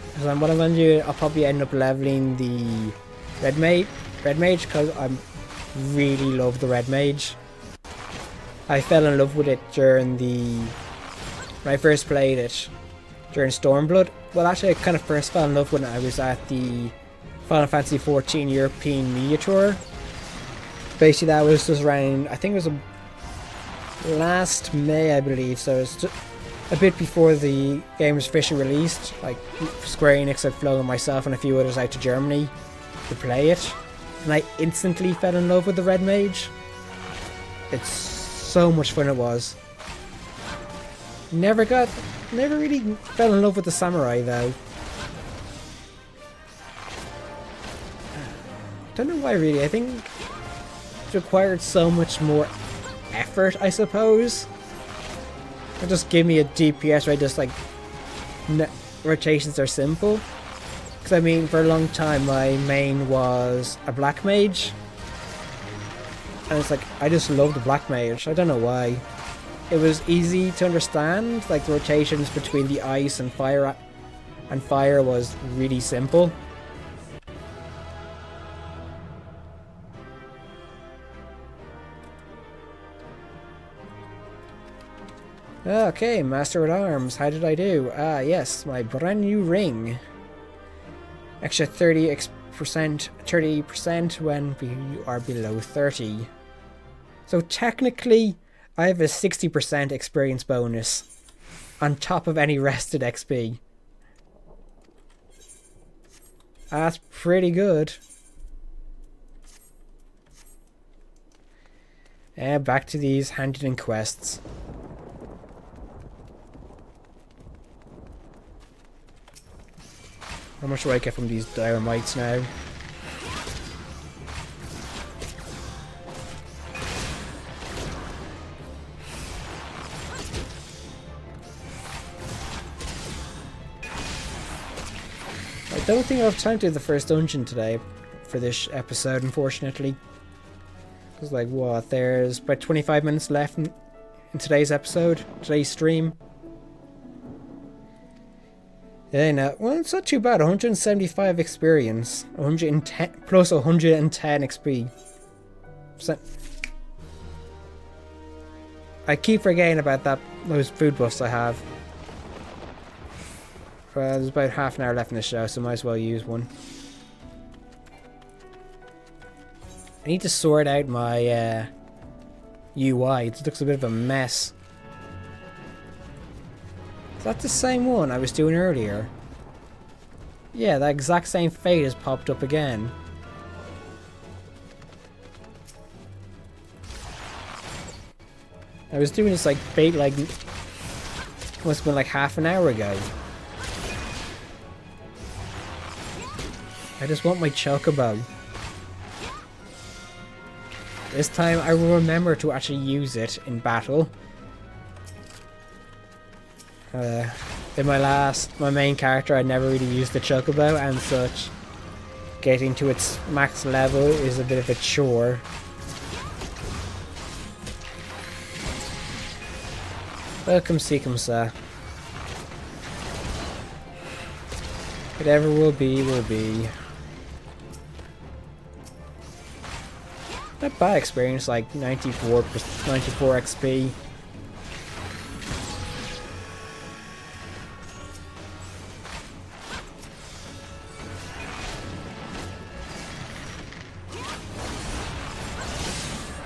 Because what I'm going to do, I'll probably end up leveling the red mage because I really love the red mage. I fell in love with it when I first played it during Stormblood. Well, actually, I kind of first fell in love when I was at the Final Fantasy XIV European Media Tour. Basically, that was just around, I think it was last May, I believe, so it's a bit before the game was officially released. Like, Square Enix had flown myself and a few others out to Germany to play it, and I instantly fell in love with the red mage. It's so much fun it was. Never really fell in love with the samurai though. Don't know why really. I think it required so much more effort, I suppose. Or just give me a DPS where I just like rotations are simple. Because I mean, for a long time my main was a black mage. And it's like, I just love the black mage. I don't know why. It was easy to understand. Like the rotations between the ice and fire was really simple. Okay, Master at Arms. How did I do? Yes, my brand new ring. Extra 30% when you are below 30. So technically, I have a 60% experience bonus on top of any rested XP. That's pretty good. Back to these handed-in quests. How much do I get from these dynamites now? I don't think I'll have time to do the first dungeon today for this episode, unfortunately. Because, like, what? There's about 25 minutes left in today's episode, today's stream. Yeah, no, well, it's not too bad. 175 experience, 110 plus 110 XP. I keep forgetting about those food buffs I have. There's about half an hour left in the show, so might as well use one. I need to sort out my UI. It looks a bit of a mess. Is that the same one I was doing earlier? Yeah, that exact same fate has popped up again. I was doing this like fate like must have been like half an hour ago. I just want my chocobo. This time I will remember to actually use it in battle. In my main character, I never really used the chocobo and such. Getting to its max level is a bit of a chore. Welcome, Seekumsa. Whatever will be, will be. Not bad experience, like 94 XP.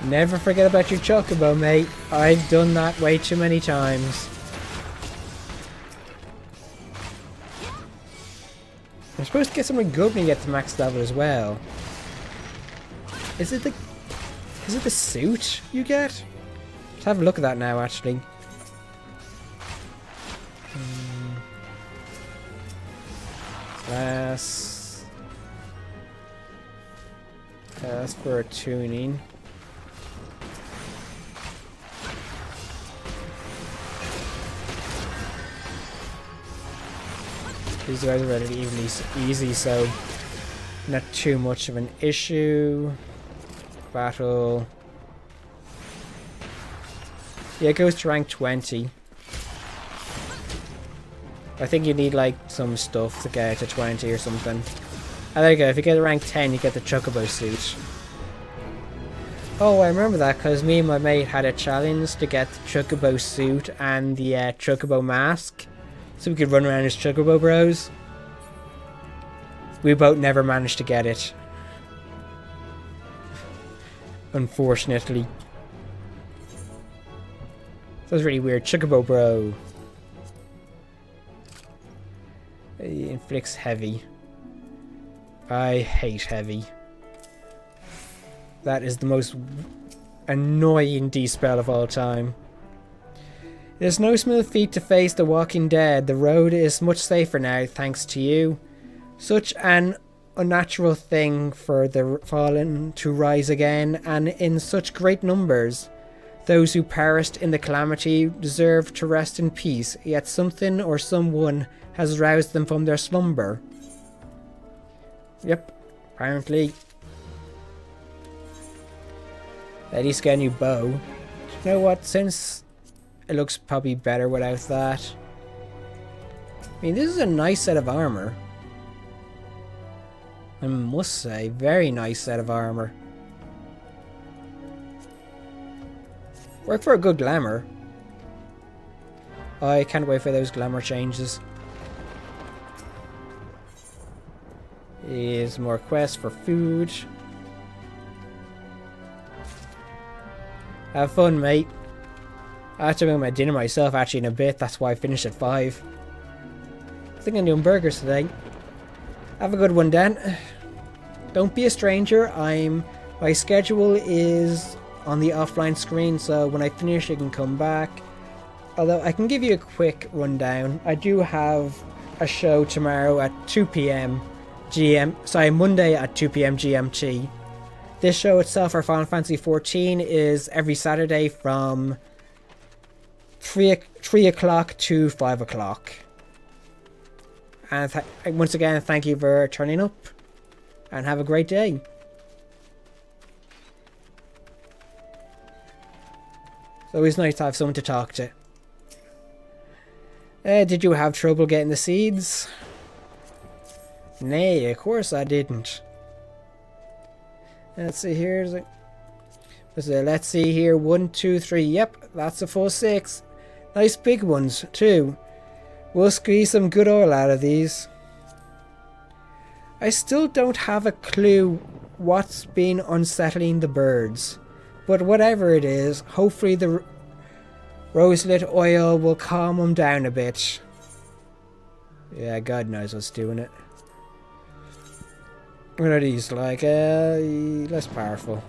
Never forget about your chocobo, mate. I've done that way too many times. I'm supposed to get something good when you get to max level as well. Is it the suit you get? Let's have a look at that now, actually. That's for a tuning. These guys are relatively easy, so not too much of an issue. Battle. Yeah, it goes to rank 20. I think you need like some stuff to get to 20 or something. Oh, there you go. If you get a rank 10, you get the Chocobo suit. Oh, I remember that because me and my mate had a challenge to get the Chocobo suit and the Chocobo mask. So we could run around as Chocobo bros. We both never managed to get it. Unfortunately. That was really weird. Chocobo bro. He inflicts heavy. I hate heavy. That is the most annoying D-spell of all time. It is no smooth feat to face the Walking Dead. The road is much safer now, thanks to you. Such an unnatural thing for the fallen to rise again, and in such great numbers. Those who perished in the calamity deserve to rest in peace, yet something or someone has roused them from their slumber. Yep, apparently. At least get a new bow. You know what, since it looks probably better without that. I mean, this is a nice set of armor. I must say, very nice set of armor. Work for a good glamour. I can't wait for those glamour changes. Here's more quests for food. Have fun, mate. I have to make my dinner myself actually in a bit. That's why I finished at 5. I think I'm doing burgers today. Have a good one, Dan. Don't be a stranger. My schedule is on the offline screen, so when I finish you can come back. Although I can give you a quick rundown. I do have a show tomorrow at 2 PM Monday at 2 PM GMT. This show itself for Final Fantasy XIV is every Saturday from 3 o'clock to 5 o'clock. And once again, thank you for turning up. And have a great day. It's always nice to have someone to talk to. Did you have trouble getting the seeds? Nay, of course I didn't. Let's see here. Let's see here. 1, 2, 3. Yep, that's a full 6. Nice big ones too. We'll squeeze some good oil out of these. I still don't have a clue what's been unsettling the birds. But whatever it is, hopefully the roselit oil will calm them down a bit. Yeah, God knows what's doing it. What are these like? Less powerful.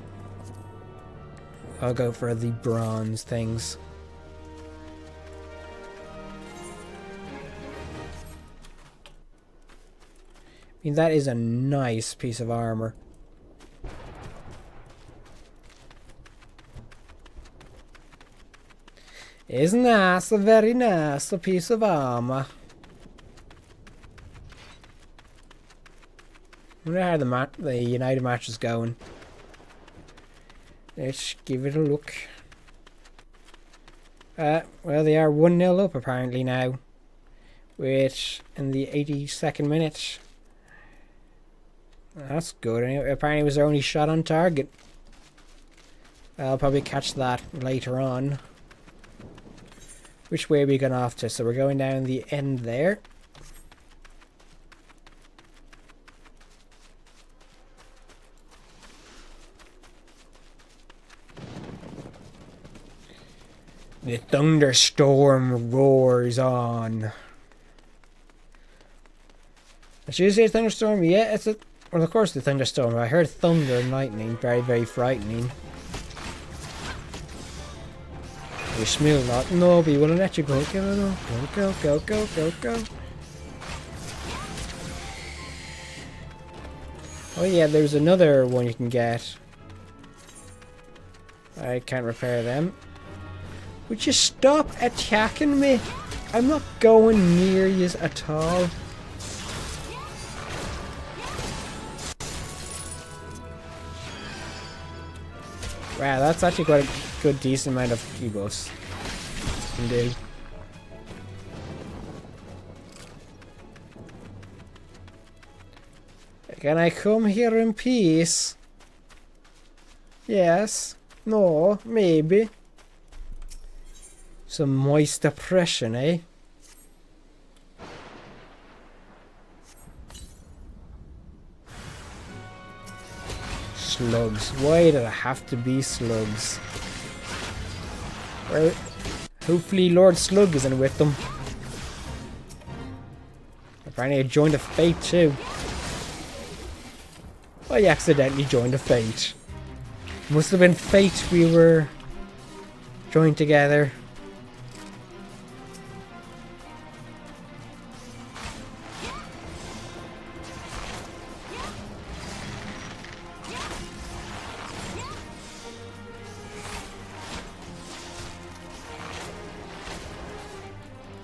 I'll go for the bronze things. I mean, that is a nice piece of armor. Isn't that a very nice piece of armor? I wonder how the United match is going. Let's give it a look. Well, they are 1-0 up apparently now. Which, in the 82nd minute. That's good. Apparently it was their only shot on target. I'll probably catch that later on. Which way are we going off to? So we're going down the end there. The thunderstorm roars on. Did you say thunderstorm? Yeah, it's a... Well, of course the thunderstorm. I heard thunder and lightning. Very, very frightening. You smell that? No, but we will let you go. Go, go, go, go, go, go. Oh yeah, there's another one you can get. I can't repair them. Would you stop attacking me? I'm not going near you at all. Wow, that's actually quite a good decent amount of debuffs can do. Can I come here in peace? Yes. No. Maybe. Some moist depression, eh? Slugs. Why did it have to be slugs? Well, hopefully Lord Slug isn't with them. Apparently I joined a fate too. I accidentally joined a fate. Must have been fate we were joined together.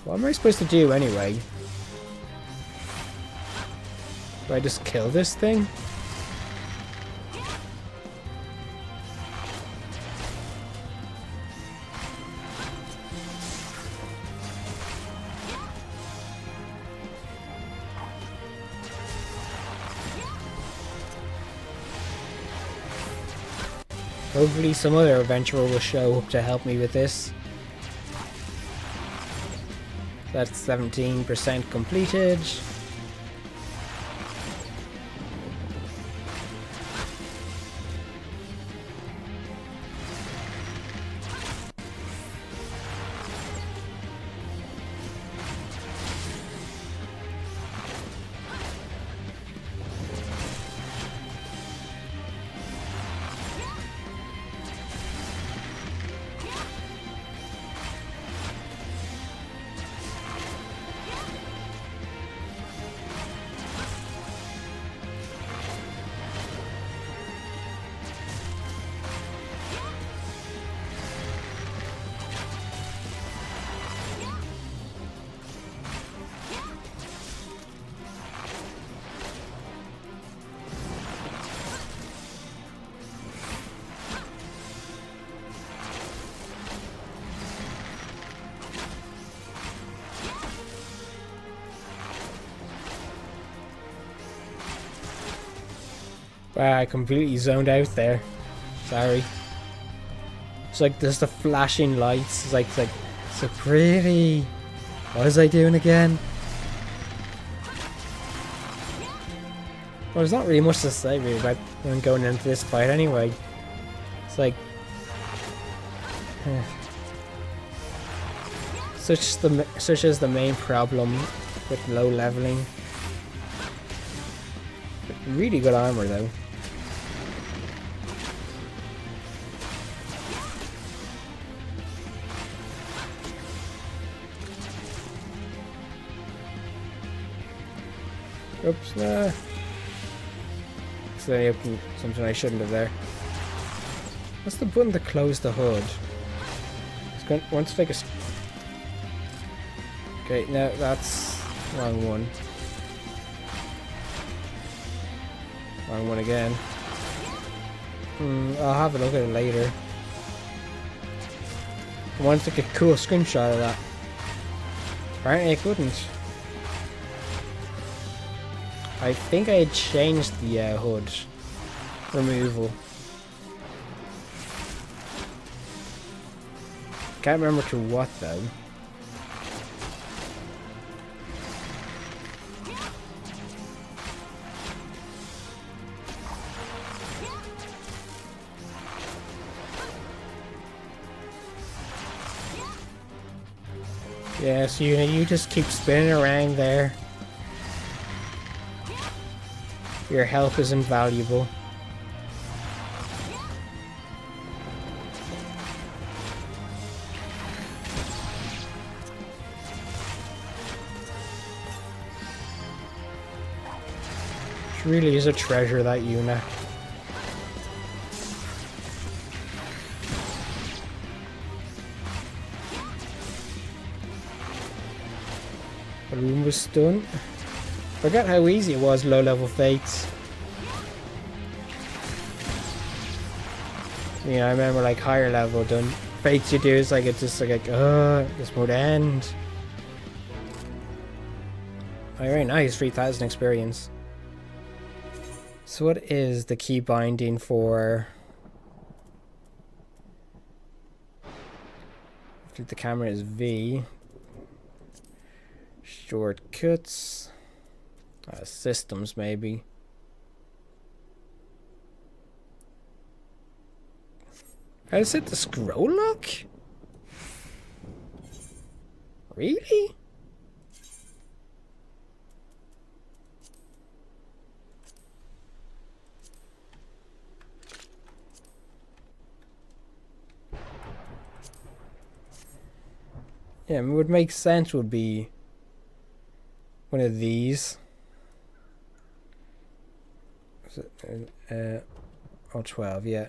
What am I supposed to do anyway? Do I just kill this thing? Hopefully some other adventurer will show up to help me with this. That's 17% completed. Wow, I completely zoned out there. Sorry. It's like there's the flashing lights. It's like so pretty. What was I doing again? Well, there's not really much to say really about when going into this fight anyway. It's like such is the main problem with low leveling. Really good armor though. Oops, nah. So I opened something I shouldn't have there. What's the button to close the hood? It's going want to take a. Okay, no, that's wrong one. Wrong one again. I'll have a look at it later. I want to take a cool screenshot of that. Apparently I couldn't. I think I had changed the hood removal. Can't remember to what though. Yeah, so you just keep spinning around there. Your help is invaluable. It really is a treasure, that Yuna. The room was done. Forgot how easy it was low level fates. Yeah, I remember like higher level done fates you do is like it's just like this would end. Alright, nice 3,000 experience. So what is the key binding for... The camera is V. Shortcuts. Systems, maybe. How does it the scroll lock? Really? Yeah, I mean, what would make sense would be one of these. Oh, 12, yeah.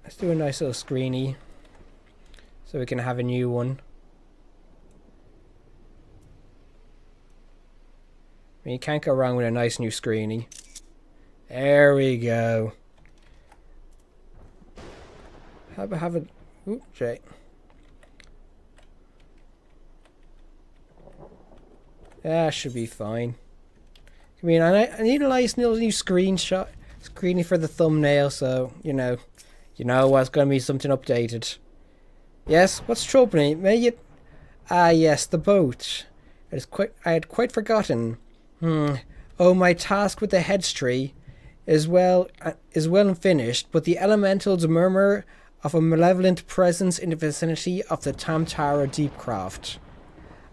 Let's do a nice little screeny so we can have a new one. I mean, you can't go wrong with a nice new screeny. There we go. How about have it? Oop, Jay. That should be fine. I mean, I need a nice little new screenshot, screeny for the thumbnail, so you know what's going to be something updated. Yes, what's troubling? May it? Ah, yes, the boat. I had quite forgotten. Oh, my task with the heads tree is well and finished, but the elementals murmur of a malevolent presence in the vicinity of the Tamtara Deepcraft.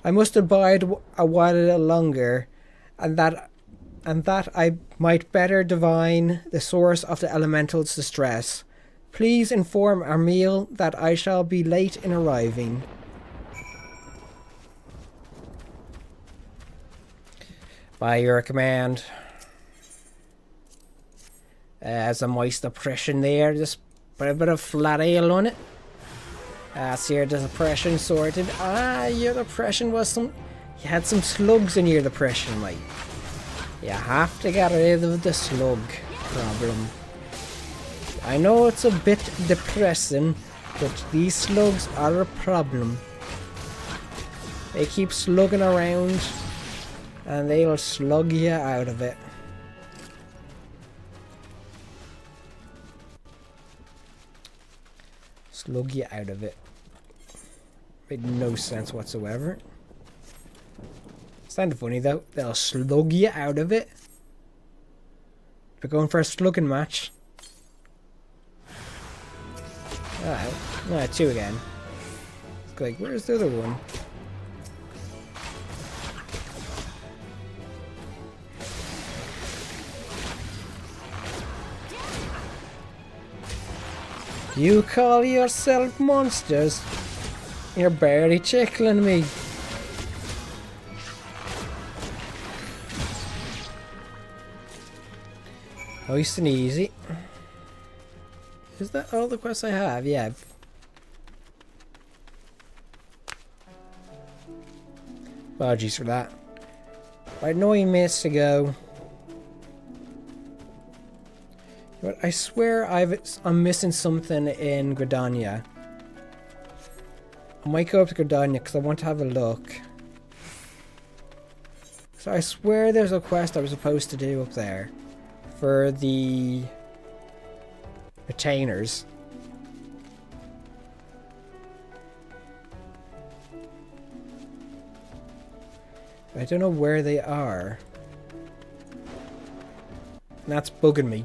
I must abide a while a little longer, and that I might better divine the source of the elemental's distress. Please inform Armiel that I shall be late in arriving. By your command. Some moist oppression there, just put a bit of flat ale on it. See your depression sorted. Your depression was some... You had some slugs in your depression, mate. You have to get rid of the slug problem. I know it's a bit depressing, but these slugs are a problem. They keep slugging around, and they'll slug you out of it. Slug you out of it. Made no sense whatsoever. It's kind of funny though. They'll slug you out of it. We're going for a slugging match. Alright. No, 2 again. It's like, where's the other one? You call yourself monsters? You're barely tickling me. Nice and easy. Is that all the quests I have? Yeah. Apologies for that. About 9 minutes to go. But I swear I'm missing something in Gridania. I might go up to Gridania because I want to have a look. So I swear there's a quest I was supposed to do up there for the retainers. I don't know where they are. And that's bugging me.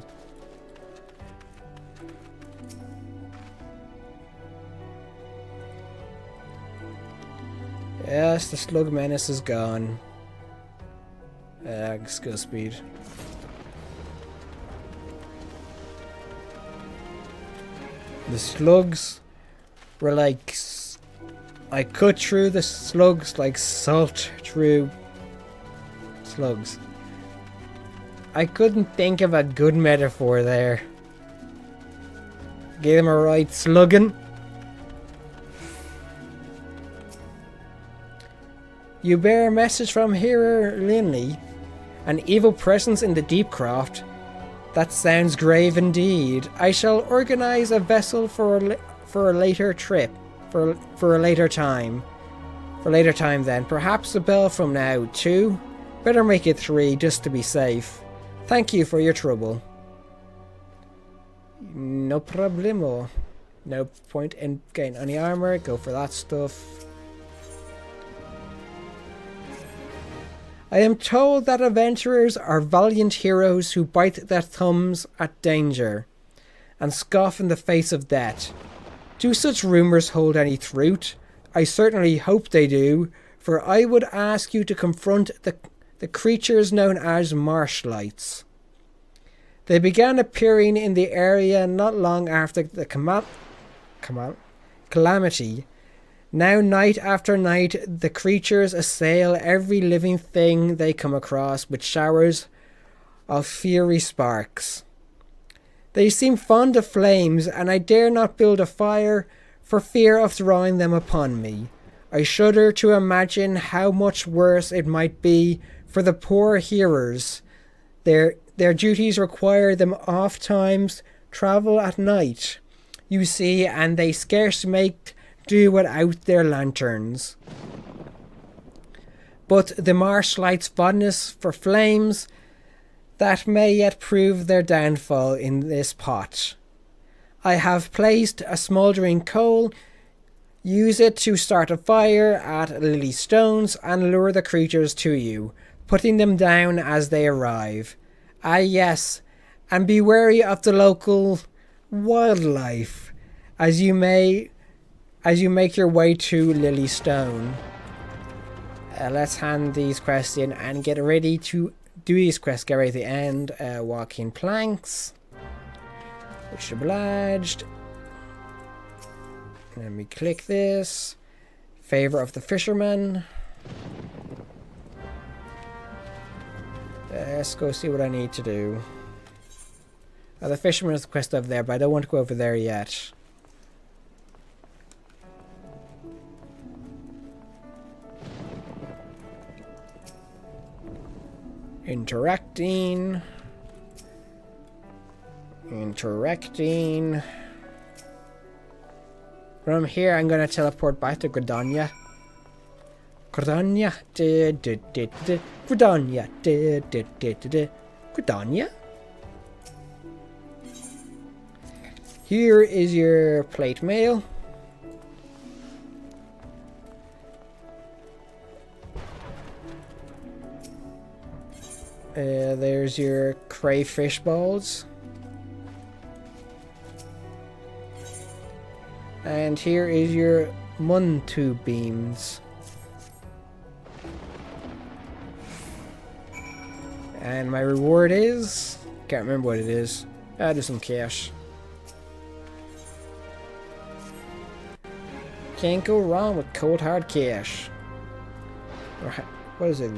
Yes, the slug menace is gone. Skill speed. The slugs were like... I cut through the slugs like salt through slugs. I couldn't think of a good metaphor there. Gave him a right slugging. You bear a message from Hero Linley, an evil presence in the Deepcraft. That sounds grave indeed. I shall organize a vessel for a later trip, for a later time. For later time then. Perhaps a bell from now. 2? Better make it 3 just to be safe. Thank you for your trouble. No problemo. No point in getting any armor. Go for that stuff. I am told that adventurers are valiant heroes who bite their thumbs at danger and scoff in the face of death. Do such rumours hold any truth? I certainly hope they do, for I would ask you to confront the creatures known as marshlights. They began appearing in the area not long after the calamity. Now, night after night, the creatures assail every living thing they come across with showers of fiery sparks. They seem fond of flames, and I dare not build a fire for fear of throwing them upon me. I shudder to imagine how much worse it might be for the poor hearers. Their duties require them oft-times travel at night, you see, and they scarce make do without their lanterns. But the marshlights' fondness for flames, that may yet prove their downfall in this pot. I have placed a smouldering coal. Use it to start a fire at Lily Stones and lure the creatures to you, putting them down as they arrive. Ah yes, and be wary of the local wildlife as you make your way to Lily Stone. Let's hand these quests in and get ready to do these quests. Get ready at the end. Walking planks. Much obliged. Let me click this. Favor of the fisherman. Let's go see what I need to do. The fisherman is the quest over there, but I don't want to go over there yet. Interacting. From here, I'm going to teleport back to Gridania. Gridania. Here is your plate mail. There's your crayfish balls. And here is your Muntu beams. And my reward is... can't remember what it is. There's some cash. Can't go wrong with cold hard cash. What is it?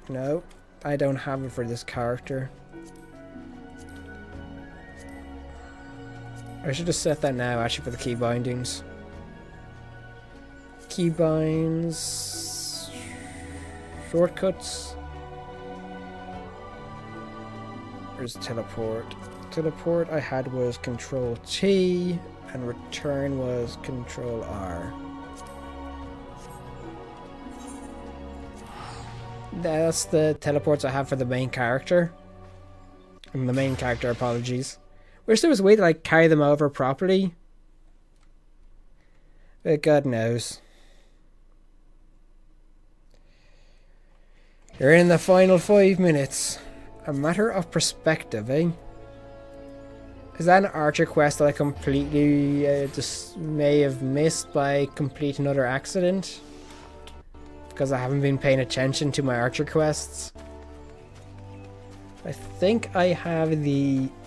No, I don't have it for this character. I should just set that now, actually, for the key bindings. Key binds. Shortcuts. There's teleport. Teleport I had was Control T, and return was Control R. That's the teleports I have for the main character. And the main character, apologies. Wish there was a way to like carry them over properly. But God knows. You're in the final 5 minutes. A matter of perspective, eh? Is that an archer quest that I completely just may have missed by complete another accident? Because I haven't been paying attention to my archer quests. I think I have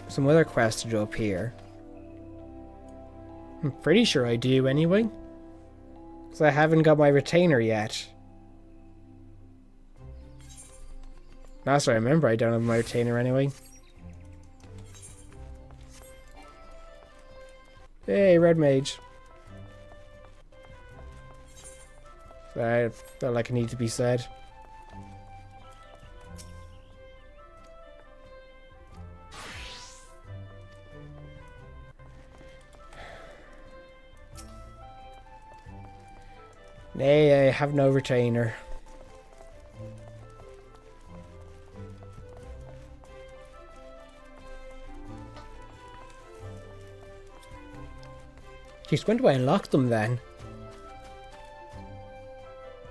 some other quests to do up here. I'm pretty sure I do anyway. Because I haven't got my retainer yet. Last I remember, I don't have my retainer anyway. Hey, red mage. I felt like it needed to be said. Nay, I have no retainer. Jeez, when do I unlock them then?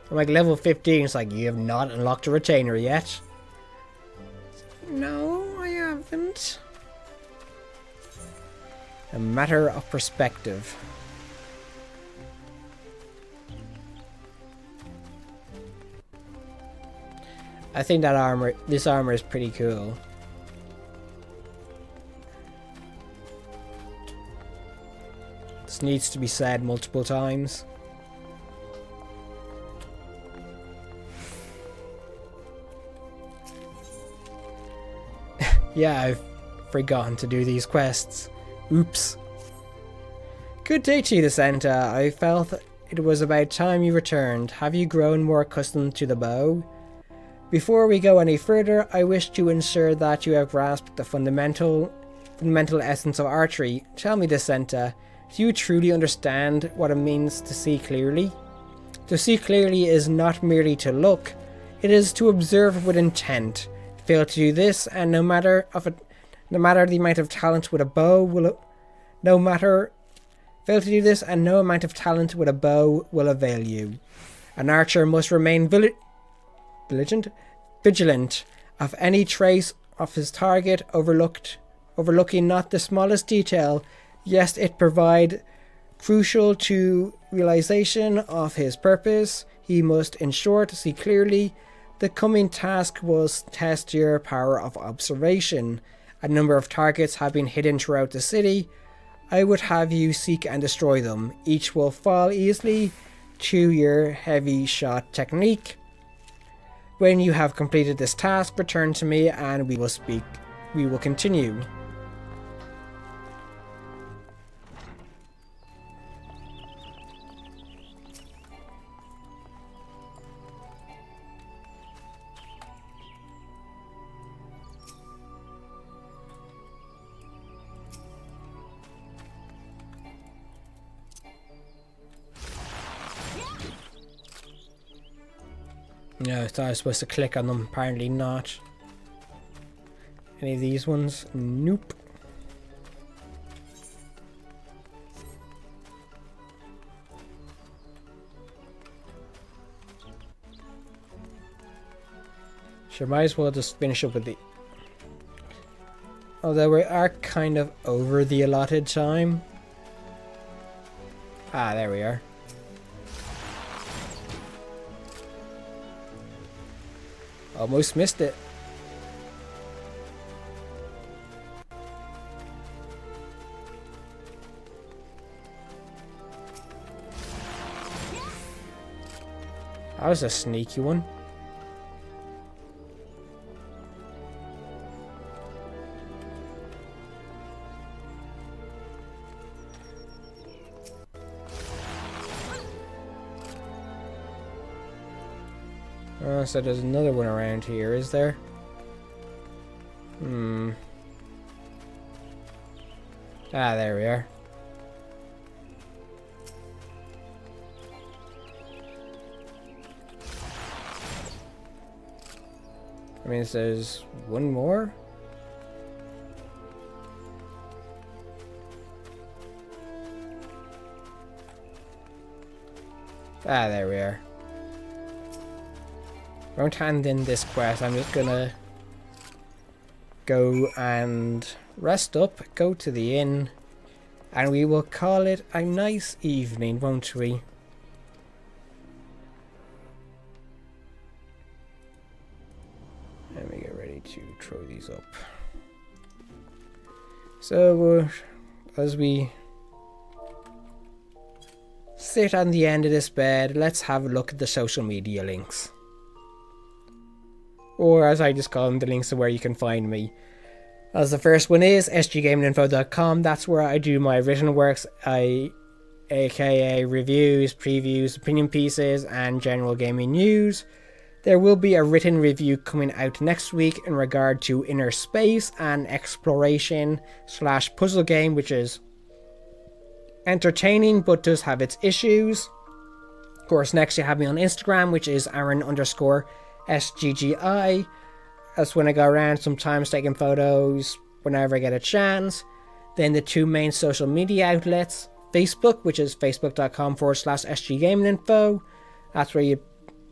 I'm like level 15, it's like, you have not unlocked a retainer yet. No, I haven't. A matter of perspective. I think that this armor is pretty cool. This needs to be said multiple times. Yeah, I've forgotten to do these quests. Oops. Good day to you, Santa. I felt it was about time you returned. Have you grown more accustomed to the bow? Before we go any further, I wish to ensure that you have grasped the fundamental essence of archery. Tell me, Santa, do you truly understand what it means to see clearly? To see clearly is not merely to look, it is to observe with intent. Fail to do this, and no matter the amount of talent with a bow will avail you. An archer must remain vigilant of any trace of his target, overlooking not the smallest detail. Yes, it provide crucial to realization of his purpose. He must, in short, see clearly. The coming task was test your power of observation. A number of targets have been hidden throughout the city. I would have you seek and destroy them. Each will fall easily to your heavy shot technique. When you have completed this task, return to me and we will continue. No, I thought I was supposed to click on them. Apparently not. Any of these ones? Nope. Sure, might as well just finish up with the... Although we are kind of over the allotted time. Ah, there we are. Almost missed it. That was a sneaky one. Oh, so there's another one around here, is there? Ah, there we are. I mean, there's one more? Ah, there we are. Won't hand in this quest. I'm just gonna go and rest up, go to the inn, and we will call it a nice evening, won't we? Let me get ready to throw these up. So, as we sit on the end of this bed, let's have a look at the social media links. Or as I just call them, the links to where you can find me. As the first one is sggameinginfo.com. That's where I do my written works, aka reviews, previews, opinion pieces, and general gaming news. There will be a written review coming out next week in regard to Inner Space, an exploration / puzzle game which is entertaining but does have its issues. Of course, next you have me on Instagram, which is Aaron_SGGI. That's when I go around sometimes taking photos whenever I get a chance. Then the two main social media outlets Facebook, which is facebook.com/sggaminginfo. That's where you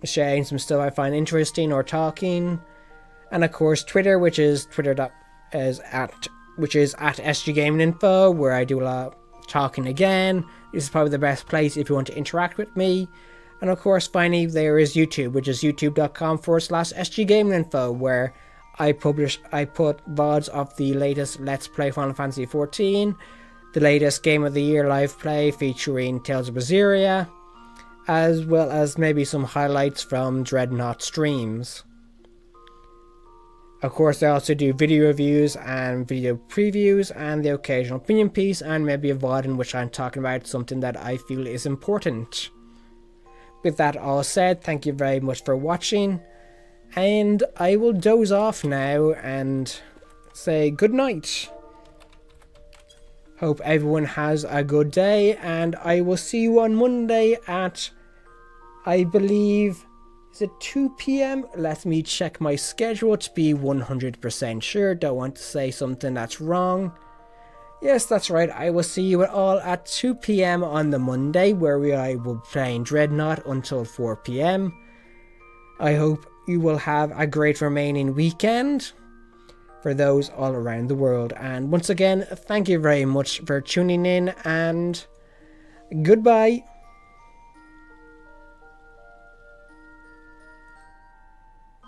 sharing some stuff I find interesting or talking. And of course Twitter, which is at sggaminginfo, where I do a lot of talking again. This is probably the best place if you want to interact with me. And of course, finally, there is YouTube, which is youtube.com/sggaminginfo, where I put VODs of the latest Let's Play Final Fantasy XIV, the latest Game of the Year live play featuring Tales of Berseria, as well as maybe some highlights from Dreadnought streams. Of course, I also do video reviews and video previews and the occasional opinion piece and maybe a VOD in which I'm talking about something that I feel is important. With that all said, thank you very much for watching, and I will doze off now and say good night. Hope everyone has a good day, and I will see you on Monday at, I believe, is it 2 p.m? Let me check my schedule to be 100% sure. Don't want to say something that's wrong. Yes, that's right. I will see you all at 2 p.m. on the Monday, where I will be playing Dreadnought until 4 p.m. I hope you will have a great remaining weekend for those all around the world. And once again, thank you very much for tuning in, and goodbye.